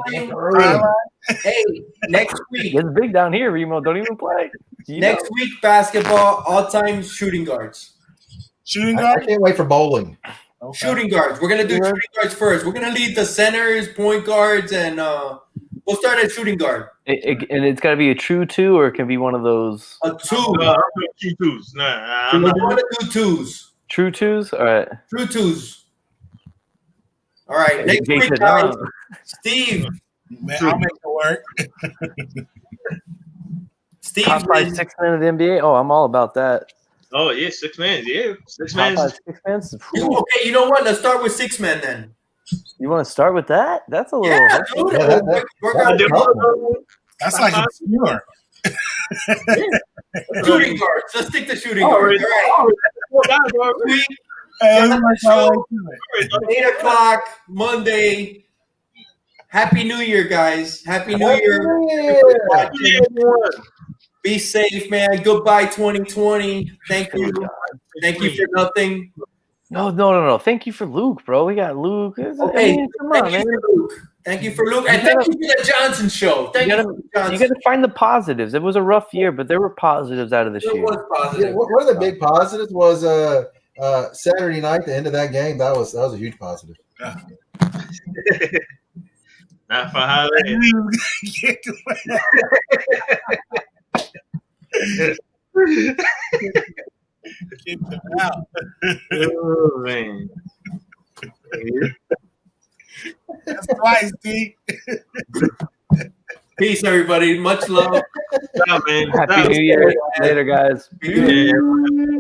Hey, next week. It's big down here, Remo. Don't even play. Next week, basketball. All time shooting guards. Shooting I guard. can't wait for bowling. Okay. Shooting guards. We're gonna do Yeah. shooting guards first. We're gonna lead the centers, point guards, and we'll start at shooting guard. And it's got to be a true 2, or it can be one of those A 2. I'm doing Q2s. Nah, I'm We not. want to do 2s. true 2s. All right. True 2s. All right. Next Jason, week, guys. Steve. Man, I'll make it work. Steve. Top 5 6 men of the NBA. Oh, I'm all about that. Oh yeah, 6 man. Yeah, 6 Top man. 5 6 men. Okay, you know what? Let's start with 6 men then. You want to start with that? That's a little. Yeah, dude. Yeah, that- We're that's gonna a tough one. That's like obscure. shooting guards. Let's stick to shooting Oh, guards. All right. Four guys already. Week, Hey, let's work our way through it. 8 o'clock, Monday. Happy New Year, guys. Happy New Year. Yeah. Be safe, man. Goodbye, 2020. Thank you. Thank you for nothing. No. Thank you for Luke, bro. We got Luke. Okay. Come Thank on, you man. for Luke. Thank you for Luke. And thank you for the Johnson show. Thank you, for the You Johnson. got to find the positives. It was a rough year, but there were positives out of this It year. was Yeah, positive. one of the big positives was Saturday night, the end of that game. That was a huge positive. Not for Holly. Get to it. Get them out. Oh man. That's twice, D. Peace, everybody. Much love. Nah, man. Happy New Year. Later, guys. Be good. Yeah.